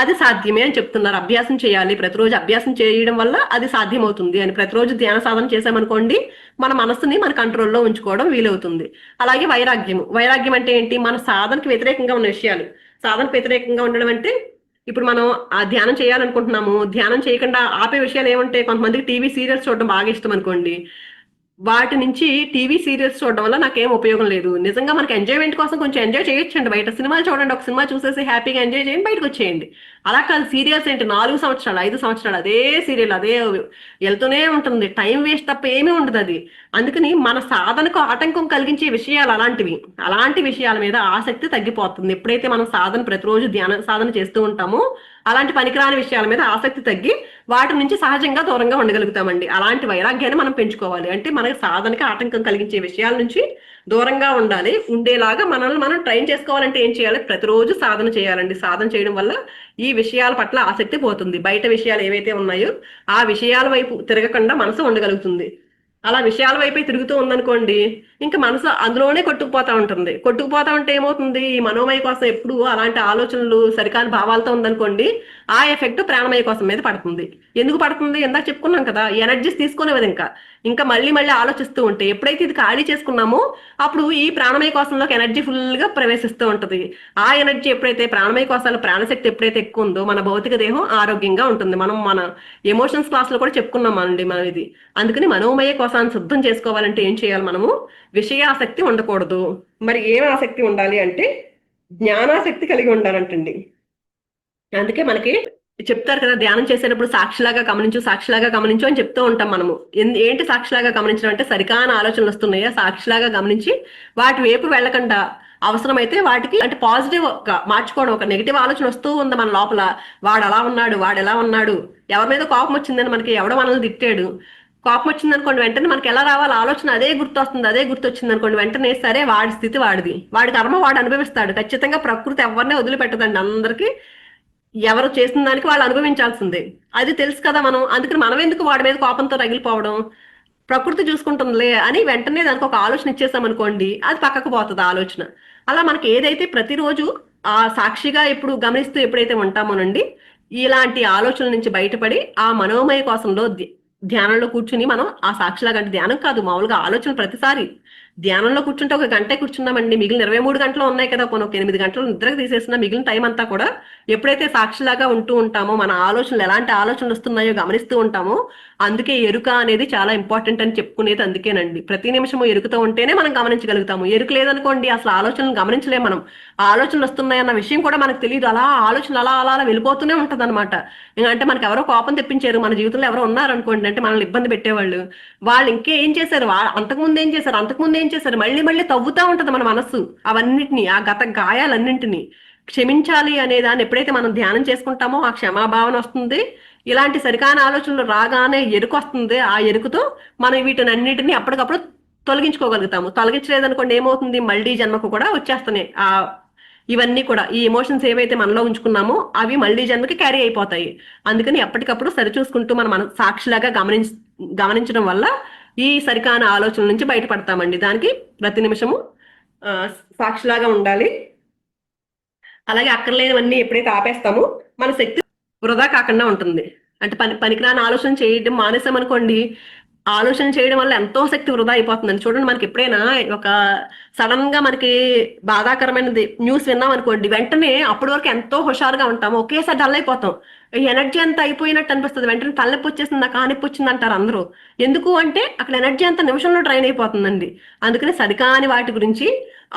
అది సాధ్యమే అని చెప్తున్నారు. అభ్యాసం చేయాలి, ప్రతిరోజు అభ్యాసం చేయడం వల్ల అది సాధ్యమవుతుంది అని. ప్రతిరోజు ధ్యాన సాధన చేసామనుకోండి, మన మనసుని మన కంట్రోల్లో ఉంచుకోవడం వీలవుతుంది. అలాగే వైరాగ్యము. వైరాగ్యం అంటే ఏంటి, మన సాధనకి వ్యతిరేకంగా ఉన్న విషయాలు. సాధనకు వ్యతిరేకంగా ఉండడం అంటే ఇప్పుడు మనం ఆ ధ్యానం చేయాలనుకుంటున్నాము, ధ్యానం చేయకుండా ఆపే విషయాలు ఏముంటాయి. కొంతమందికి టీవీ సీరియల్స్ చూడడం బాగా ఇష్టం అనుకోండి, వాటి నుంచి టీవీ సీరియల్స్ చూడడం వల్ల నాకేం ఉపయోగం లేదు. నిజంగా మనకి ఎంజాయ్మెంట్ కోసం కొంచెం ఎంజాయ్ చేయొచ్చండి. బయట సినిమాలు చూడండి, ఒక సినిమా చూసేసి హ్యాపీగా ఎంజాయ్ చేయండి, బయటకు వచ్చేయండి. అలా కాదు, సీరియల్స్ ఏంటి 4 సంవత్సరాలు 5 సంవత్సరాలు అదే సీరియల్ అదే వెళ్తూనే ఉంటుంది. టైం వేస్ట్ తప్ప ఏమీ ఉండదు అది. అందుకని మన సాధనకు ఆటంకం కలిగించే విషయాలు అలాంటి విషయాల మీద ఆసక్తి తగ్గిపోతుంది. ఎప్పుడైతే మనం సాధన ప్రతిరోజు ధ్యాన సాధన చేస్తూ ఉంటామో అలాంటి పనికిరాని విషయాల మీద ఆసక్తి తగ్గి వాటి నుంచి సహజంగా దూరంగా ఉండగలుగుతామండి. అలాంటి వైరాగ్యాన్ని మనం పెంచుకోవాలి. అంటే మన సాధనకి ఆటంకం కలిగించే విషయాల నుంచి దూరంగా ఉండాలి. ఉండేలాగా మనల్ని మనం ట్రైన్ చేసుకోవాలంటే ఏం చేయాలి, ప్రతిరోజు సాధన చేయాలండి. సాధన చేయడం వల్ల ఈ విషయాల పట్ల ఆసక్తి పోతుంది. బయట విషయాలు ఏవైతే ఉన్నాయో ఆ విషయాల వైపు తిరగకుండా మనసు ఉండగలుగుతుంది. అలా విషయాల వైపే తిరుగుతూ ఉందనుకోండి, ఇంకా మనసు అందులోనే కొట్టుకుపోతా ఉంటుంది. కొట్టుకుపోతా ఉంటే ఏమవుతుంది, ఈ మనోమయ కోసం ఎప్పుడు అలాంటి ఆలోచనలు సరికాని భావాలతో ఉందనుకోండి, ఆ ఎఫెక్ట్ ప్రాణమయ కోసం మీద పడుతుంది. ఎందుకు పడుతుంది, ఇందాక చెప్పుకున్నాం కదా, ఎనర్జీస్ తీసుకునేది ఇంకా మళ్ళీ మళ్ళీ ఆలోచిస్తూ ఉంటే ఎప్పుడైతే ఇది ఖాళీ చేసుకున్నామో అప్పుడు ఈ ప్రాణమయ కోశంలోకి ఎనర్జీ ఫుల్ గా ప్రవేశిస్తూ ఉంటది. ఆ ఎనర్జీ ఎప్పుడైతే ప్రాణమయ కోశాల ప్రాణశక్తి ఎప్పుడైతే ఎక్కువ ఉందో మన భౌతిక దేహం ఆరోగ్యంగా ఉంటుంది. మనం మన ఎమోషన్స్ క్లాస్ లో కూడా చెప్పుకున్నాం అండి మనం ఇది. అందుకని మనోమయ కోశాన్ని శుద్ధం చేసుకోవాలంటే ఏం చేయాలి, మనము విషయాసక్తి ఉండకూడదు. మరి ఏం ఆసక్తి ఉండాలి అంటే జ్ఞానాసక్తి కలిగి ఉండాలంటండి. అందుకే మనకి చెప్తారు కదా, ధ్యానం చేసేటప్పుడు సాక్షిలాగా గమనించు అని చెప్తూ ఉంటాం మనము. ఏంటి సాక్షిలాగా గమనించడం అంటే, సరికాని ఆలోచనలు వస్తున్నాయా సాక్షిలాగా గమనించి వాటి వైపు వెళ్ళకుండా అవసరమైతే వాటికి అంటే పాజిటివ్ గా మార్చుకోవడం. ఒక నెగిటివ్ ఆలోచన వస్తూ ఉంది మన లోపల, వాడు అలా ఉన్నాడు, వాడు ఎలా ఉన్నాడు, ఎవరి మీద కోపం వచ్చిందని, మనకి ఎవడ మనల్ని తిట్టాడు, కోపం వచ్చింది అనుకోండి, వెంటనే మనకి ఎలా రావాలి ఆలోచన, అదే గుర్తొస్తుంది. అదే గుర్తొచ్చింది అనుకోండి, వెంటనే సరే వాడి స్థితి వాడిది, వాడి కర్మ వాడు అనుభవిస్తాడు. ఖచ్చితంగా ప్రకృతి ఎవరినే వదిలిపెట్టదండి. అందరికీ ఎవరు చేసిన దానికి వాళ్ళు అనుభవించాల్సిందే. అది తెలుసు కదా మనం. అందుకని మనం ఎందుకు వాడి మీద కోపంతో రగిలిపోవడం, ప్రకృతి చూసుకుంటుందిలే అని వెంటనే దానికి ఒక ఆలోచన ఇచ్చేసాం అనుకోండి, అది పక్కకు పోతుంది ఆలోచన. అలా మనకి ఏదైతే ప్రతిరోజు ఆ సాక్షిగా ఎప్పుడు గమనిస్తూ ఎప్పుడైతే ఉంటామోనండి, ఇలాంటి ఆలోచనల నుంచి బయటపడి ఆ మనోమయ కోసంలో ధ్యానంలో కూర్చుని మనం ఆ సాక్షిలాగా, అంటే ధ్యానం కాదు మామూలుగా ఆలోచన, ప్రతిసారి ధ్యానంలో కూర్చుంటే ఒక గంటే కూర్చున్నామండి, మిగిలిన 23 గంటలు ఉన్నాయి కదా, ఒక 8 గంటలు నిద్రకు తీసేసిన మిగిలిన టైం అంతా కూడా ఎప్పుడైతే సాక్షిలాగా ఉంటూ ఉంటామో, మన ఆలోచనలు ఎలాంటి ఆలోచనలు వస్తున్నాయో గమనిస్తూ ఉంటామో. అందుకే ఎరుక అనేది చాలా ఇంపార్టెంట్ అని చెప్పుకునేది అందుకేనండి. ప్రతి నిమిషము ఎరుకతో ఉంటేనే మనం గమనించగలుగుతాము. ఎరుక లేదనుకోండి అసలు ఆలోచనలు గమనించలేము మనం. ఆలోచనలు వస్తున్నాయన్న విషయం కూడా మనకు తెలియదు. అలా ఆలోచనలు అలా అలా అలా వెళ్ళిపోతూనే ఉంటది అనమాట. అంటే మనకు ఎవరో కోపం తెప్పించారు, మన జీవితంలో ఎవరో ఉన్నారనుకోండి, అంటే మనల్ని ఇబ్బంది పెట్టేవాళ్ళు, వాళ్ళు ఇంకేం చేశారు, అంతకుముందు ఏం చేశారు మళ్ళీ మళ్ళీ తవ్వుతా ఉంటది మన మనస్సు. అవన్నిటిని, ఆ గత గాయాలన్నింటినీ క్షమించాలి అనే దాన్ని ఎప్పుడైతే మనం ధ్యానం చేసుకుంటామో ఆ క్షమాభావన వస్తుంది. ఇలాంటి సరికాని ఆలోచనలు రాగానే ఎరుకు వస్తుంది. ఆ ఎరుకుతో మనం వీటిని అన్నిటిని అప్పటికప్పుడు తొలగించుకోగలుగుతాము. తొలగించలేదనుకోండి ఏమవుతుంది, మళ్ళీ జన్మకు కూడా వచ్చేస్తున్నాయి ఇవన్నీ కూడా. ఈ ఎమోషన్స్ ఏవైతే మనలో ఉంచుకున్నామో అవి మళ్ళీ జన్మకి క్యారీ అయిపోతాయి. అందుకని ఎప్పటికప్పుడు సరిచూసుకుంటూ మన సాక్షిలాగా గమనించడం వల్ల ఈ సరికాని ఆలోచనల నుంచి బయటపడతామండి. దానికి ప్రతి నిమిషము సాక్షిలాగా ఉండాలి. అలాగే అక్కర్లేనివన్నీ ఎప్పుడైతే ఆపేస్తామో మన శక్తి వృధా కాకుండా ఉంటుంది. అంటే పనికిరాని ఆలోచన చేయడం మానేసామనుకోండి, ఆలోచన చేయడం వల్ల ఎంతో శక్తి వృధా అయిపోతుందండి. చూడండి, మనకి ఎప్పుడైనా ఒక సడన్ గా మనకి బాధాకరమైనది న్యూస్ విన్నాం అనుకోండి, వెంటనే అప్పటి వరకు ఎంతో హుషారుగా ఉంటాము, ఒకేసారి డల్ అయిపోతాం. ఈ ఎనర్జీ అంతా అయిపోయినట్టు అనిపిస్తుంది. వెంటనే తలనొప్పి వచ్చేసింది, నాకు ఆ నొప్పి వచ్చింది అంటారు అందరూ. ఎందుకు అంటే అక్కడ ఎనర్జీ అంతా నిమిషంలో డ్రైన్ అయిపోతుందండి. అందుకని సరికాని వాటి గురించి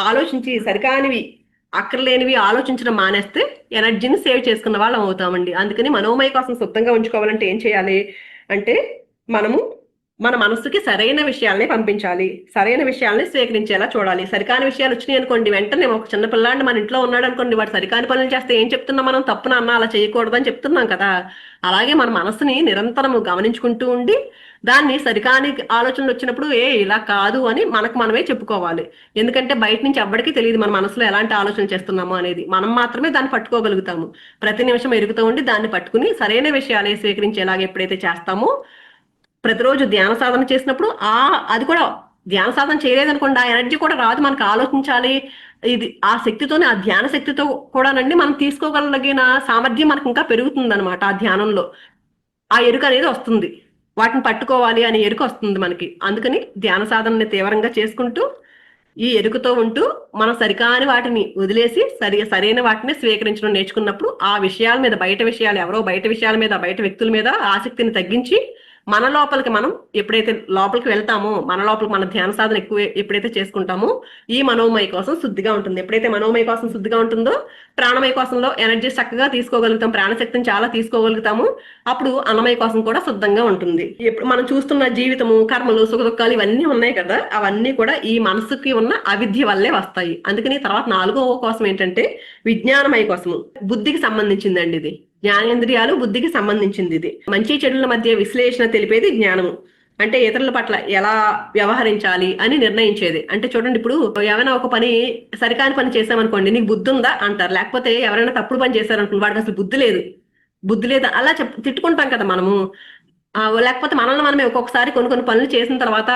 ఆలోచించి, సరికానివి అక్కర్లేనివి ఆలోచించడం మానేస్తే ఎనర్జీని సేవ్ చేసుకున్న వాళ్ళం అవుతామండి. అందుకని మనోమయ కోసం శుద్ధంగా ఉంచుకోవాలంటే ఏం చేయాలి అంటే, మనము మన మనసుకి సరైన విషయాల్ని పంపించాలి, సరైన విషయాల్ని స్వీకరించేలా చూడాలి. సరికాని విషయాలు వచ్చినాయి అనుకోండి, వెంటనే ఒక చిన్న పిల్లాడిని మన ఇంట్లో ఉన్నాడు అనుకోండి, వాడు సరికాని పనులు చేస్తే ఏం చెప్తున్నాం మనం? తప్పు నాన్న, అలా చేయకూడదని చెప్తున్నాం కదా. అలాగే మన మనసుని నిరంతరము గమనించుకుంటూ ఉండి, దాన్ని సరికాని ఆలోచనలు వచ్చినప్పుడు ఇలా కాదు అని మనకు మనమే చెప్పుకోవాలి. ఎందుకంటే బయట నుంచి ఎవ్వడికి తెలియదు మన మనసులో ఎలాంటి ఆలోచనలు చేస్తున్నామో అనేది. మనం మాత్రమే దాన్ని పట్టుకోగలుగుతాము. ప్రతి నిమిషం ఎరుగుతూ ఉండి దాన్ని పట్టుకుని సరైన విషయాలే స్వీకరించేలాగా ఎప్పుడైతే చేస్తామో, ప్రతిరోజు ధ్యాన సాధన చేసినప్పుడు అది కూడా, ధ్యాన సాధన చేయలేదనుకోండి, ఆ ఎనర్జీ కూడా రాదు. మనకు ఆలోచించాలి, ఇది ఆ శక్తితోనే, ఆ ధ్యాన శక్తితో కూడానండి మనం తీసుకోగలిగిన సామర్థ్యం మనకు ఇంకా పెరుగుతుంది అనమాట. ఆ ధ్యానంలో ఆ ఎరుక అనేది వస్తుంది, వాటిని పట్టుకోవాలి అనే ఎరుక వస్తుంది మనకి. అందుకని ధ్యాన సాధనని తీవ్రంగా చేసుకుంటూ, ఈ ఎరుకతో ఉంటూ, మనం సరికాని వాటిని వదిలేసి సరైన వాటిని స్వీకరించడం నేర్చుకున్నప్పుడు, ఆ విషయాల మీద, బయట విషయాలు, ఎవరో బయట విషయాల మీద, బయట వ్యక్తుల మీద ఆసక్తిని తగ్గించి, మన లోపలికి మనం ఎప్పుడైతే లోపలికి వెళ్తామో, మన లోపలికి మన ధ్యాన సాధన ఎక్కువ ఎప్పుడైతే చేసుకుంటామో, ఈ మనోమయ కోసం శుద్ధిగా ఉంటుంది. ఎప్పుడైతే మనోమయ కోసం శుద్ధిగా ఉంటుందో, ప్రాణమయ కోసంలో ఎనర్జీ చక్కగా తీసుకోగలుగుతాం, ప్రాణశక్తిని చాలా తీసుకోగలుగుతాము. అప్పుడు అన్నమయ కోసం కూడా శుద్ధంగా ఉంటుంది. ఇప్పుడు మనం చూస్తున్న జీవితము, కర్మలు, సుఖ దుఃఖాలు ఇవన్నీ ఉన్నాయి కదా, అవన్నీ కూడా ఈ మనసుకి ఉన్న అవిద్య వల్లే వస్తాయి. అందుకని తర్వాత 4వ కోసం ఏంటంటే విజ్ఞానమయ కోసము, బుద్ధికి సంబంధించిందండి ఇది. జ్ఞానేంద్రియాలు బుద్ధికి సంబంధించింది ఇది. మంచి చెడుల మధ్య విశ్లేషణ తెలిపేది జ్ఞానము. అంటే ఇతరుల పట్ల ఎలా వ్యవహరించాలి అని నిర్ణయించేది. అంటే చూడండి, ఇప్పుడు ఏమైనా ఒక పని, సరికాని పని చేసామనుకోండి, నీకు బుద్ధి ఉందా అంటారు. లేకపోతే ఎవరైనా తప్పుడు పని చేశారనుకోండి, వాడికి అసలు బుద్ధి లేదు అలా తిట్టుకుంటాం కదా మనము. లేకపోతే మనల్ని మనమే ఒక్కొక్కసారి కొన్ని కొన్ని పనులు చేసిన తర్వాత,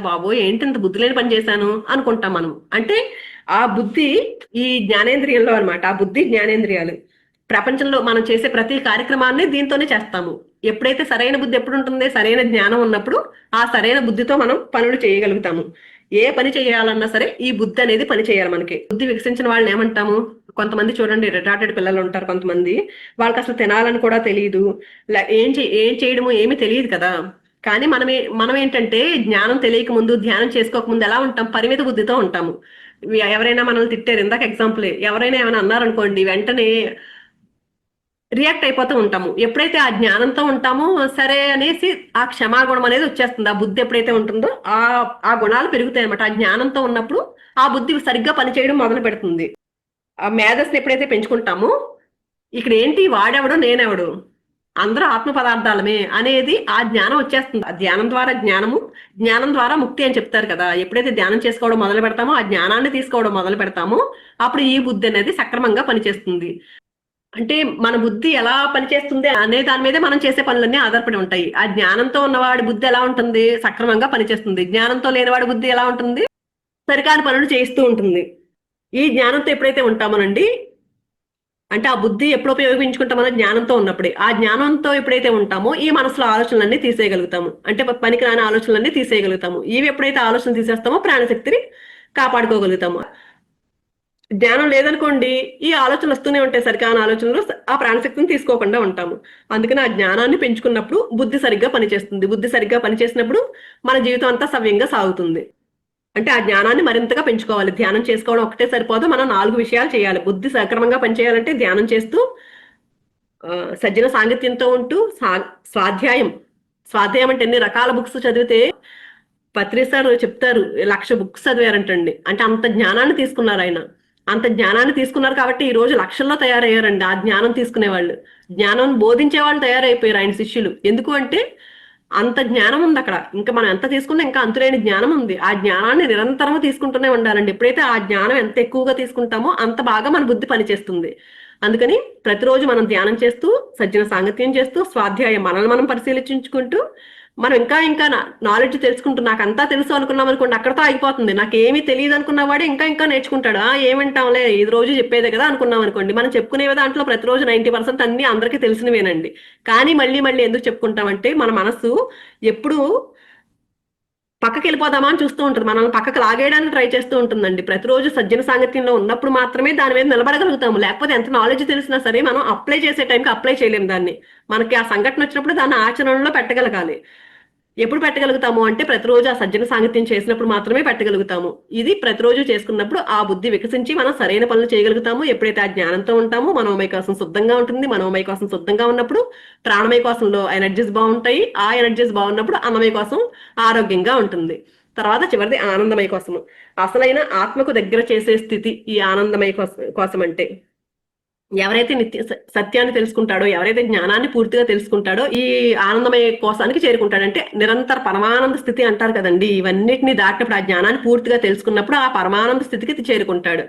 బాబోయ్ ఏంటి ఇంత బుద్ధి లేని పని చేశాను అనుకుంటాం మనం. అంటే ఆ బుద్ధి ఈ జ్ఞానేంద్రియంలో అనమాట. ఆ బుద్ధి జ్ఞానేంద్రియాలు ప్రపంచంలో మనం చేసే ప్రతి కార్యక్రమాన్ని దీంతోనే చేస్తాము. ఎప్పుడైతే సరైన బుద్ధి ఎప్పుడు ఉంటుంది, సరైన జ్ఞానం ఉన్నప్పుడు ఆ సరైన బుద్ధితో మనం పనులు చేయగలుగుతాము. ఏ పని చేయాలన్నా సరే ఈ బుద్ధి అనేది పని చేయాలి మనకి. బుద్ధి వికసించిన వాళ్ళని ఏమంటాము? కొంతమంది చూడండి, రిటార్టెడ్ పిల్లలు ఉంటారు కొంతమంది, వాళ్ళకి అసలు తినాలని కూడా తెలియదు, ఏం చేయడము ఏమీ తెలియదు కదా. కానీ మనం ఏంటంటే, జ్ఞానం తెలియక ముందు, ధ్యానం చేసుకోక ముందు ఎలా ఉంటాం? పరిమిత బుద్ధితో ఉంటాము. ఎవరైనా మనల్ని తిట్టారు, ఇందాక ఎగ్జాంపుల్, ఎవరైనా ఏమైనా అన్నారనుకోండి, వెంటనే రియాక్ట్ అయిపోతూ ఉంటాము. ఎప్పుడైతే ఆ జ్ఞానంతో ఉంటామో, సరే అనేసి ఆ క్షమాగుణం అనేది వచ్చేస్తుంది. ఆ బుద్ధి ఎప్పుడైతే ఉంటుందో ఆ గుణాలు పెరుగుతాయి అనమాట. ఆ జ్ఞానంతో ఉన్నప్పుడు ఆ బుద్ధి సరిగ్గా పనిచేయడం మొదలు పెడుతుంది. ఆ మేధస్సుని ఎప్పుడైతే పెంచుకుంటామో, ఇక్కడ ఏంటి, వాడెవడు నేనెవడు, అందరూ ఆత్మ పదార్థాలమే అనేది ఆ జ్ఞానం వచ్చేస్తుంది. ఆ ధ్యానం ద్వారా జ్ఞానం ద్వారా ముక్తి అని చెప్తారు కదా. ఎప్పుడైతే ధ్యానం చేసుకోవడం మొదలు పెడతామో, ఆ జ్ఞానాన్ని తీసుకోవడం మొదలు పెడతామో, అప్పుడు ఈ బుద్ధి అనేది సక్రమంగా పనిచేస్తుంది. అంటే మన బుద్ధి ఎలా పనిచేస్తుంది అనే దాని మీదే మనం చేసే పనులన్నీ ఆధారపడి ఉంటాయి. ఆ జ్ఞానంతో ఉన్నవాడి బుద్ధి ఎలా ఉంటుంది? సక్రమంగా పనిచేస్తుంది. జ్ఞానంతో లేనివాడి బుద్ధి ఎలా ఉంటుంది? సరికాని పనులు చేస్తూ ఉంటుంది. ఈ జ్ఞానంతో ఎప్పుడైతే ఉంటామోనండి, అంటే ఆ బుద్ధి ఎప్పుడు ఉపయోగించుకుంటామో జ్ఞానంతో ఉన్నప్పుడే, ఆ జ్ఞానంతో ఎప్పుడైతే ఉంటామో ఈ మనసులో ఆలోచనలన్నీ తీసేయగలుగుతాము. అంటే పనికిరాని ఆలోచనలన్నీ తీసేయగలుగుతాము. ఇవి ఎప్పుడైతే ఆలోచనలు తీసేస్తామో ప్రాణశక్తిని కాపాడుకోగలుగుతాము. జ్ఞానం లేదనుకోండి, ఈ ఆలోచనలు వస్తూనే ఉంటాయి, సరికాని ఆలోచనలు, ఆ ప్రాణశక్తిని తీసుకోకుండా ఉంటాము. అందుకని ఆ జ్ఞానాన్ని పెంచుకున్నప్పుడు బుద్ధి సరిగ్గా పనిచేస్తుంది. బుద్ధి సరిగ్గా పనిచేసినప్పుడు మన జీవితం అంతా సవ్యంగా సాగుతుంది. అంటే ఆ జ్ఞానాన్ని మరింతగా పెంచుకోవాలి. ధ్యానం చేసుకోవడం ఒకటే సరిపోదు, మనం 4 విషయాలు చేయాలి. బుద్ధి సక్రమంగా పనిచేయాలంటే ధ్యానం చేస్తూ, సజ్జన సాంగత్యంతో ఉంటూ, స్వాధ్యాయం స్వాధ్యాయం అంటే ఎన్ని రకాల బుక్స్ చదివితే, పత్రి సార్ చెప్తారు 1,00,000 బుక్స్ చదివారంటండి. అంటే అంత జ్ఞానాన్ని తీసుకున్నారు ఆయన. అంత జ్ఞానాన్ని తీసుకున్నారు కాబట్టి ఈ రోజు లక్షల్లో తయారయ్యారండి ఆ జ్ఞానం తీసుకునే వాళ్ళు. జ్ఞానం బోధించే వాళ్ళు తయారైపోయారు ఆయన శిష్యులు. ఎందుకు అంటే అంత జ్ఞానం ఉంది అక్కడ. ఇంకా మనం ఎంత తీసుకున్నా ఇంకా అంతులేని జ్ఞానం ఉంది. ఆ జ్ఞానాన్ని నిరంతరం తీసుకుంటూనే ఉండాలండి. ఎప్పుడైతే ఆ జ్ఞానం ఎంత ఎక్కువగా తీసుకుంటామో అంత బాగా మన బుద్ధి పనిచేస్తుంది. అందుకని ప్రతిరోజు మనం ధ్యానం చేస్తూ, సజ్జన సాంగత్యం చేస్తూ, స్వాధ్యాయం మనల్ని మనం పరిశీలించుకుంటూ, మనం ఇంకా నాలెడ్జ్ తెలుసుకుంటూ, నాకు అంతా తెలుసు అనుకున్నాం అనుకోండి, అక్కడతో ఆగిపోతుంది. నాకు ఏమీ తెలియదు అనుకున్న వాడే ఇంకా నేర్చుకుంటాడు. ఏమంటాంలే, ఇది రోజు చెప్పేదే కదా అనుకున్నాం అనుకోండి, మనం చెప్పుకునే దాంట్లో ప్రతిరోజు 90% అన్ని అందరికీ తెలిసినవేనండి. కానీ మళ్ళీ ఎందుకు చెప్పుకుంటామంటే, మన మనసు ఎప్పుడు పక్కకి వెళ్ళిపోదామా అని చూస్తూ ఉంటుంది, మనల్ని పక్కకు లాగేయడానికి ట్రై చేస్తూ ఉంటుందండి. ప్రతిరోజు సజ్జన సాంగత్యంలో ఉన్నప్పుడు మాత్రమే దాని మీద నిలబడగలుగుతాము. లేకపోతే ఎంత నాలెడ్జ్ తెలిసినా సరే మనం అప్లై చేసే టైంకి అప్లై చేయలేము దాన్ని. మనకి ఆ సంఘటన వచ్చినప్పుడు దాన్ని ఆచరణలో పెట్టగలగాలి. ఎప్పుడు పెట్టగలుగుతాము అంటే ప్రతిరోజు ఆ సజ్జన సాంగత్యం చేసినప్పుడు మాత్రమే పెట్టగలుగుతాము. ఇది ప్రతిరోజు చేసుకున్నప్పుడు ఆ బుద్ధి వికసించి మనం సరైన పనులు చేయగలుగుతాము. ఎప్పుడైతే ఆ జ్ఞానంతో ఉంటామో మనోమయ కోసం శుద్ధంగా ఉంటుంది. మనోమయ కోసం శుద్ధంగా ఉన్నప్పుడు ప్రాణమయ కోసంలో ఎనర్జీస్ బాగుంటాయి. ఆ ఎనర్జీస్ బాగున్నప్పుడు అన్నమయ కోసం ఆరోగ్యంగా ఉంటుంది. తర్వాత చివరిది ఆనందమయ కోసము. అసలైన ఆత్మకు దగ్గర చేసే స్థితి ఈ ఆనందమయ కోసం అంటే, ఎవరైతే నిత్య సత్యాన్ని తెలుసుకుంటాడో, ఎవరైతే జ్ఞానాన్ని పూర్తిగా తెలుసుకుంటాడో ఈ ఆనందమయ కోసానికి చేరుకుంటాడంటే నిరంతర పరమానంద స్థితి అంటారు కదండి. ఇవన్నిటిని దాటినప్పుడు ఆ జ్ఞానాన్ని పూర్తిగా తెలుసుకున్నప్పుడు ఆ పరమానంద స్థితికి చేరుకుంటాడు.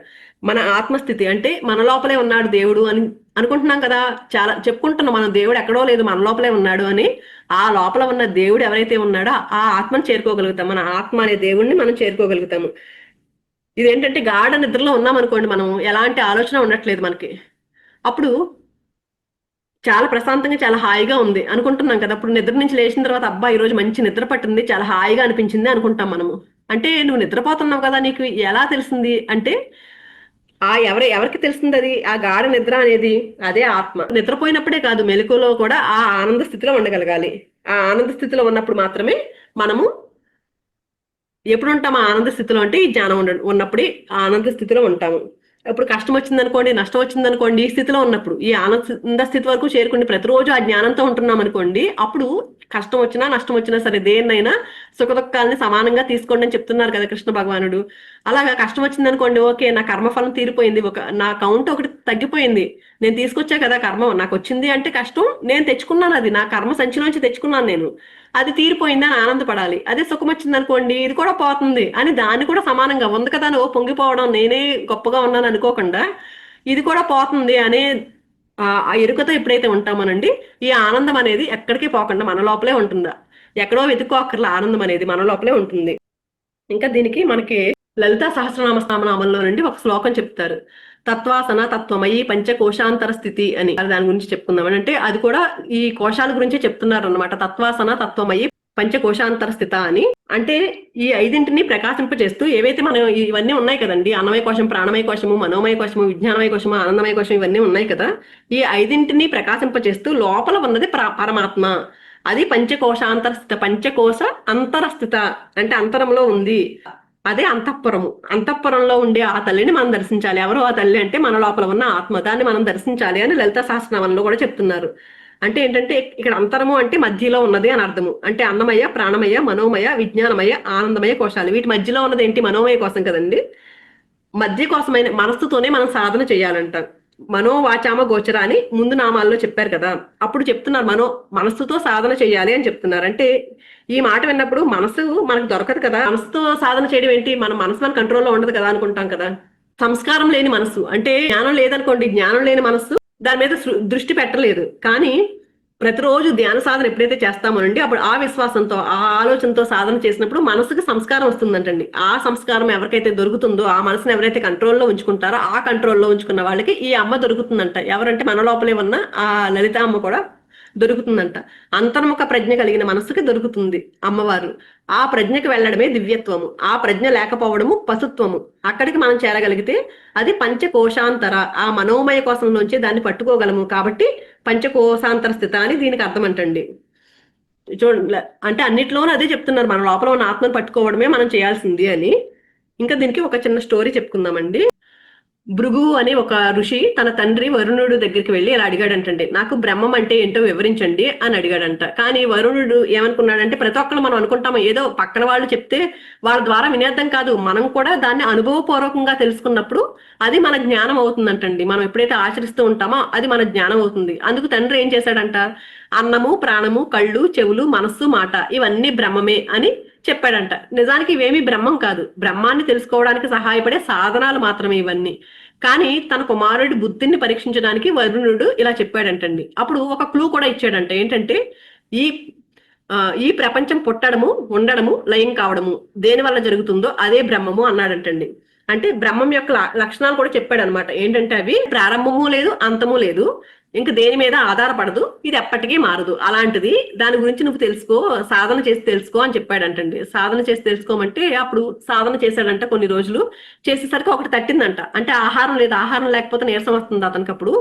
మన ఆత్మస్థితి అంటే మన లోపలే ఉన్నాడు దేవుడు అని అనుకుంటున్నాం కదా, చాలా చెప్పుకుంటున్నాం మనం దేవుడు ఎక్కడో లేదు మన లోపలే ఉన్నాడు అని. ఆ లోపల ఉన్న దేవుడు ఎవరైతే ఉన్నాడో ఆ ఆత్మను చేరుకోగలుగుతాం. మన ఆత్మ అనే దేవుడిని మనం చేరుకోగలుగుతాము. ఇదేంటంటే గాఢ నిద్రలో ఉన్నాం అనుకోండి, మనం ఎలాంటి ఆలోచన ఉండట్లేదు మనకి, అప్పుడు చాలా ప్రశాంతంగా చాలా హాయిగా ఉంది అనుకుంటున్నాం కదా. అప్పుడు నిద్ర నుంచి లేచిన తర్వాత అబ్బా ఈ రోజు మంచి నిద్ర పట్టింది, చాలా హాయిగా అనిపించింది అనుకుంటాం మనము. అంటే నువ్వు నిద్రపోతున్నావు కదా, నీకు ఎలా తెలిసింది అంటే ఆ ఎవరికి తెలిసింది అది ఆ గాఢ నిద్ర అనేది, అదే ఆత్మ. నిద్రపోయినప్పుడే కాదు, మెలకువలో కూడా ఆ ఆనంద స్థితిలో ఉండగలగాలి. ఆ ఆనంద స్థితిలో ఉన్నప్పుడు మాత్రమే మనము ఎప్పుడు ఉంటాం ఆ ఆనంద స్థితిలో అంటే ఈ జ్ఞానం ఉన్నప్పుడు ఆనంద స్థితిలో ఉంటాము. ఇప్పుడు కష్టం వచ్చిందనుకోండి, నష్టం వచ్చిందనుకోండి, ఈ స్థితిలో ఉన్నప్పుడు ఈ ఆనంద స్థితి వరకు చేరుకుని ప్రతిరోజు ఆ జ్ఞానంతో ఉంటున్నాం అనుకోండి, అప్పుడు కష్టం వచ్చినా నష్టం వచ్చినా సరే దేన్నైనా సుఖదుఖాలని సమానంగా తీసుకోండి అని చెప్తున్నారు కదా కృష్ణ భగవానుడు. అలాగా కష్టం వచ్చింది అనుకోండి, ఓకే నా కర్మఫలం తీరిపోయింది, నా కౌంట్ ఒకటి తగ్గిపోయింది, నేను తీసుకొచ్చా కదా కర్మ, నాకు వచ్చింది అంటే కష్టం నేను తెచ్చుకున్నాను, అది నా కర్మ సంచిలోంచి తెచ్చుకున్నాను నేను, అది తీరిపోయింది అని ఆనందపడాలి. అదే సుఖం వచ్చింది అనుకోండి, ఇది కూడా పోతుంది అని దాన్ని కూడా సమానంగా ఉంది కదా నువ్వు పొంగిపోవడం, నేనే గొప్పగా ఉన్నాను అనుకోకుండా ఇది కూడా పోతుంది అనే ఆ ఎరుకతో ఎప్పుడైతే ఉంటామోనండి, ఈ ఆనందం అనేది ఎక్కడికి పోకుండా మన లోపలే ఉంటుందా, ఎక్కడో వెతుక్కోక్కర్ల ఆనందం అనేది మన లోపలే ఉంటుంది. ఇంకా దీనికి మనకి లలితా సహస్రనామ నామంలో నుండి ఒక శ్లోకం చెప్తారు, తత్వాసన తత్వమయి పంచకోశాంతర స్థితి అని. దాని గురించి చెప్పుకుందామని అంటే అది కూడా ఈ కోశాల గురించి చెప్తున్నారు అనమాట. తత్వాసన తత్వమయి పంచకోశాంతర స్థిత అని అంటే ఈ ఐదింటిని ప్రకాశింపజేస్తూ ఏవైతే మనం ఇవన్నీ ఉన్నాయి కదండి, అన్నమయ కోశం, ప్రాణమయ కోశము, మనోమయ కోశము, విజ్ఞానమయ కోశము, ఆనందమయ కోశం, ఇవన్నీ ఉన్నాయి కదా. ఈ ఐదింటిని ప్రకాశింపజేస్తూ లోపల ఉన్నది పరమాత్మ, అది పంచకోశాంతర స్థిత. పంచకోశ అంతరస్థిత అంటే అంతరంలో ఉంది, అదే అంతఃపురము. అంతఃపురంలో ఉండే ఆ తల్లిని మనం దర్శించాలి. ఎవరు ఆ తల్లి అంటే మన లోపల ఉన్న ఆత్మ, దాన్ని మనం దర్శించాలి అని లలిత సహస్రనామంలో కూడా చెప్తున్నారు. అంటే ఏంటంటే ఇక్కడ అంతరము అంటే మధ్యలో ఉన్నది అని అర్థము. అంటే అన్నమయ, ప్రాణమయ, మనోమయ, విజ్ఞానమయ, ఆనందమయ కోశాలు, వీటి మధ్యలో ఉన్నది ఏంటి, మనోమయ కోసం కదండి. మధ్య కోసమైన మనస్సుతోనే మనం సాధన చేయాలంట. మనోవాచామ గోచర అని ముందు నామాల్లో చెప్పారు కదా, అప్పుడు చెప్తున్నారు మనస్సుతో సాధన చేయాలి అని చెప్తున్నారు. అంటే ఈ మాట విన్నప్పుడు మనసు మనకు దొరకదు కదా, మనసుతో సాధన చేయడం ఏంటి, మన మనసు మన కంట్రోల్లో ఉండదు కదా అనుకుంటాం కదా. సంస్కారం లేని మనసు అంటే జ్ఞానం లేదనుకోండి, జ్ఞానం లేని మనస్సు దాని మీద దృష్టి పెట్టలేదు. కానీ ప్రతిరోజు ధ్యాన సాధన ఎప్పుడైతే చేస్తామోనండి, అప్పుడు ఆ విశ్వాసంతో ఆ ఆలోచనతో సాధన చేసినప్పుడు మనసుకు సంస్కారం వస్తుందంటండి. ఆ సంస్కారం ఎవరికైతే దొరుకుతుందో, ఆ మనసును ఎవరైతే కంట్రోల్లో ఉంచుకుంటారో, ఆ కంట్రోల్లో ఉంచుకున్న వాళ్ళకి ఈ అమ్మ దొరుకుతుందంట. ఎవరంటే మన లోపలే ఉన్న ఆ లలిత అమ్మ కూడా దొరుకుతుందంట. అంతర్ముఖ ప్రజ్ఞ కలిగిన మనస్సుకి దొరుకుతుంది అమ్మవారు. ఆ ప్రజ్ఞకి వెళ్ళడమే దివ్యత్వము, ఆ ప్రజ్ఞ లేకపోవడము పశుత్వము. అక్కడికి మనం చేరగలిగితే అది పంచకోశాంతర, ఆ మనోమయ కోశంలోంచి దాన్ని పట్టుకోగలము. కాబట్టి పంచకోశాంతర స్థిత అని దీనికి అర్థం అంటండి. చూడండి, అంటే అన్నిట్లోనూ అదే చెప్తున్నారు, మన లోపల ఉన్న ఆత్మను పట్టుకోవడమే మనం చేయాల్సింది అని. ఇంకా దీనికి ఒక చిన్న స్టోరీ చెప్పుకుందామండి. భృగు అనే ఒక ఋషి తన తండ్రి వరుణుడు దగ్గరికి వెళ్ళి ఇలా అడిగాడంటండి, నాకు బ్రహ్మం అంటే ఏంటో వివరించండి అని అడిగాడంట. కానీ వరుణుడు ఏమనుకున్నాడంటే, ప్రతి ఒక్కరు మనం అనుకుంటాము ఏదో పక్కన వాళ్ళు చెప్తే వాళ్ళ ద్వారా వినేద్దాం కాదు, మనం కూడా దాన్ని అనుభవపూర్వకంగా తెలుసుకున్నప్పుడు అది మన జ్ఞానం అవుతుందంటండి. మనం ఎప్పుడైతే ఆచరిస్తూ ఉంటామో అది మన జ్ఞానం అవుతుంది. అందుకు తండ్రి ఏం చేశాడంట, అన్నము, ప్రాణము, కళ్ళు, చెవులు, మనస్సు, మాట ఇవన్నీ బ్రహ్మమే అని చెప్పాడంట. నిజానికి ఇవేమీ బ్రహ్మం కాదు, బ్రహ్మాన్ని తెలుసుకోవడానికి సహాయపడే సాధనాలు మాత్రమే ఇవన్నీ. కానీ తన కుమారుడి బుద్ధిని పరీక్షించడానికి వరుణుడు ఇలా చెప్పాడంటండి. అప్పుడు ఒక క్లూ కూడా ఇచ్చాడంట, ఏంటంటే ఈ ఈ ప్రపంచం పుట్టడము, ఉండడము, లయం కావడము దేని వల్ల జరుగుతుందో అదే బ్రహ్మము అన్నాడంటండి. అంటే బ్రహ్మం యొక్క లక్షణాలు కూడా చెప్పాడు అనమాట. ఏంటంటే అవి ప్రారంభము లేదు, అంతము లేదు, ఇంక దేని మీద ఆధారపడదు, ఇది ఎప్పటికీ మారదు. అలాంటిది దాని గురించి నువ్వు తెలుసుకో, సాధన చేసి తెలుసుకో అని చెప్పాడంటండి. సాధన చేసి తెలుసుకోమంటే అప్పుడు సాధన చేశాడంట కొన్ని రోజులు. చేసేసరికి ఒకటి తట్టిందంట. అంటే ఆహారం లేదు, ఆహారం లేకపోతే నీరసం వస్తుంది అతనికి. అప్పుడు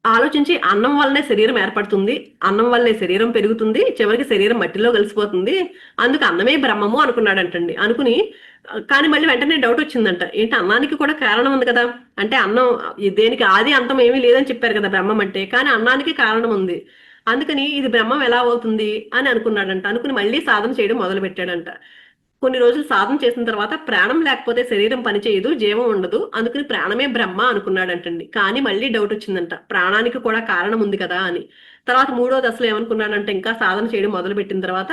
ఆలోచించి అన్నం వల్లనే శరీరం ఏర్పడుతుంది, అన్నం వల్లే శరీరం పెరుగుతుంది, చివరికి శరీరం మట్టిలో కలిసిపోతుంది, అందుకు అన్నమే బ్రహ్మము అనుకున్నాడంటండి. అనుకుని కానీ మళ్ళీ వెంటనే డౌట్ వచ్చిందంట. ఏంటి, అన్నానికి కూడా కారణం ఉంది కదా, అంటే అన్నం దేనికి ఆది అంతం ఏమీ లేదని చెప్పారు కదా బ్రహ్మం అంటే, కానీ అన్నానికి కారణం ఉంది, అందుకని ఇది బ్రహ్మం ఎలా అవుతుంది అని అనుకున్నాడంట. అనుకుని మళ్ళీ సాధన చేయడం మొదలు పెట్టాడంట. కొన్ని రోజులు సాధన చేసిన తర్వాత ప్రాణం లేకపోతే శరీరం పనిచేయదు, జీవం ఉండదు, అందుకని ప్రాణమే బ్రహ్మ అనుకున్నాడంటండి. కానీ మళ్ళీ డౌట్ వచ్చిందంట, ప్రాణానికి కూడా కారణం ఉంది కదా అని. తర్వాత మూడో దశలో ఏమనుకున్నాడంటే, ఇంకా సాధన చేయడం మొదలు పెట్టిన తర్వాత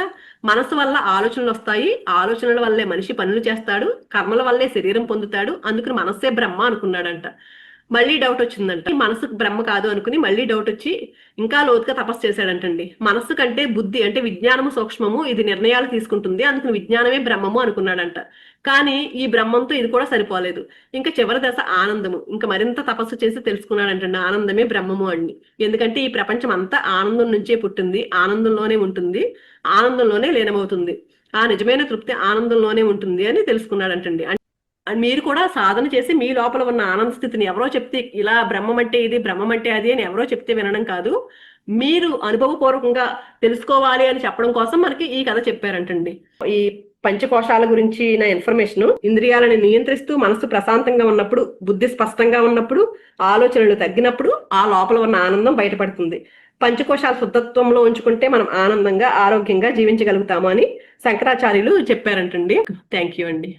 మనసు వల్ల ఆలోచనలు వస్తాయి, ఆలోచనల వల్లే మనిషి పనులు చేస్తాడు, కర్మల వల్లే శరీరం పొందుతాడు, అందుకని మనస్సే బ్రహ్మ అనుకున్నాడంట. మళ్ళీ డౌట్ వచ్చిందంట, మనసుకు బ్రహ్మ కాదు అనుకుని మళ్ళీ డౌట్ వచ్చి ఇంకా లోతుగా తపస్సు చేశాడంటండి. మనస్సు కంటే బుద్ధి అంటే విజ్ఞానము సూక్ష్మము, ఇది నిర్ణయాలు తీసుకుంటుంది, అందుకని విజ్ఞానమే బ్రహ్మము అనుకున్నాడంట. కానీ ఈ బ్రహ్మంతో ఇది కూడా సరిపోలేదు. ఇంకా చివరి దశ ఆనందము. ఇంకా మరింత తపస్సు చేసి తెలుసుకున్నాడంటండి, ఆనందమే బ్రహ్మము అని. ఎందుకంటే ఈ ప్రపంచం అంతా ఆనందం నుంచే పుట్టింది, ఆనందంలోనే ఉంటుంది, ఆనందంలోనే లీనమవుతుంది, ఆ నిజమైన తృప్తి ఆనందంలోనే ఉంటుంది అని తెలుసుకున్నాడంటండి. మీరు కూడా సాధన చేసి మీ లోపల ఉన్న ఆనంద స్థితిని ఎవరో చెప్తే ఇలా బ్రహ్మం అంటే ఇది, బ్రహ్మం అంటే అది అని ఎవరో చెప్తే వినడం కాదు, మీరు అనుభవపూర్వకంగా తెలుసుకోవాలి అని చెప్పడం కోసం మనకి ఈ కథ చెప్పారంటండి. ఈ పంచకోశాల గురించిన ఇన్ఫర్మేషన్ ఇంద్రియాలను నియంత్రిస్తూ మనసు ప్రశాంతంగా ఉన్నప్పుడు, బుద్ధి స్పష్టంగా ఉన్నప్పుడు, ఆలోచనలు తగ్గినప్పుడు ఆ లోపల ఉన్న ఆనందం బయటపడుతుంది. పంచకోశాల శుద్ధత్వంలో ఉంచుకుంటే మనం ఆనందంగా ఆరోగ్యంగా జీవించగలుగుతాము అని శంకరాచార్యులు చెప్పారంటండి. థ్యాంక్ యూ అండి.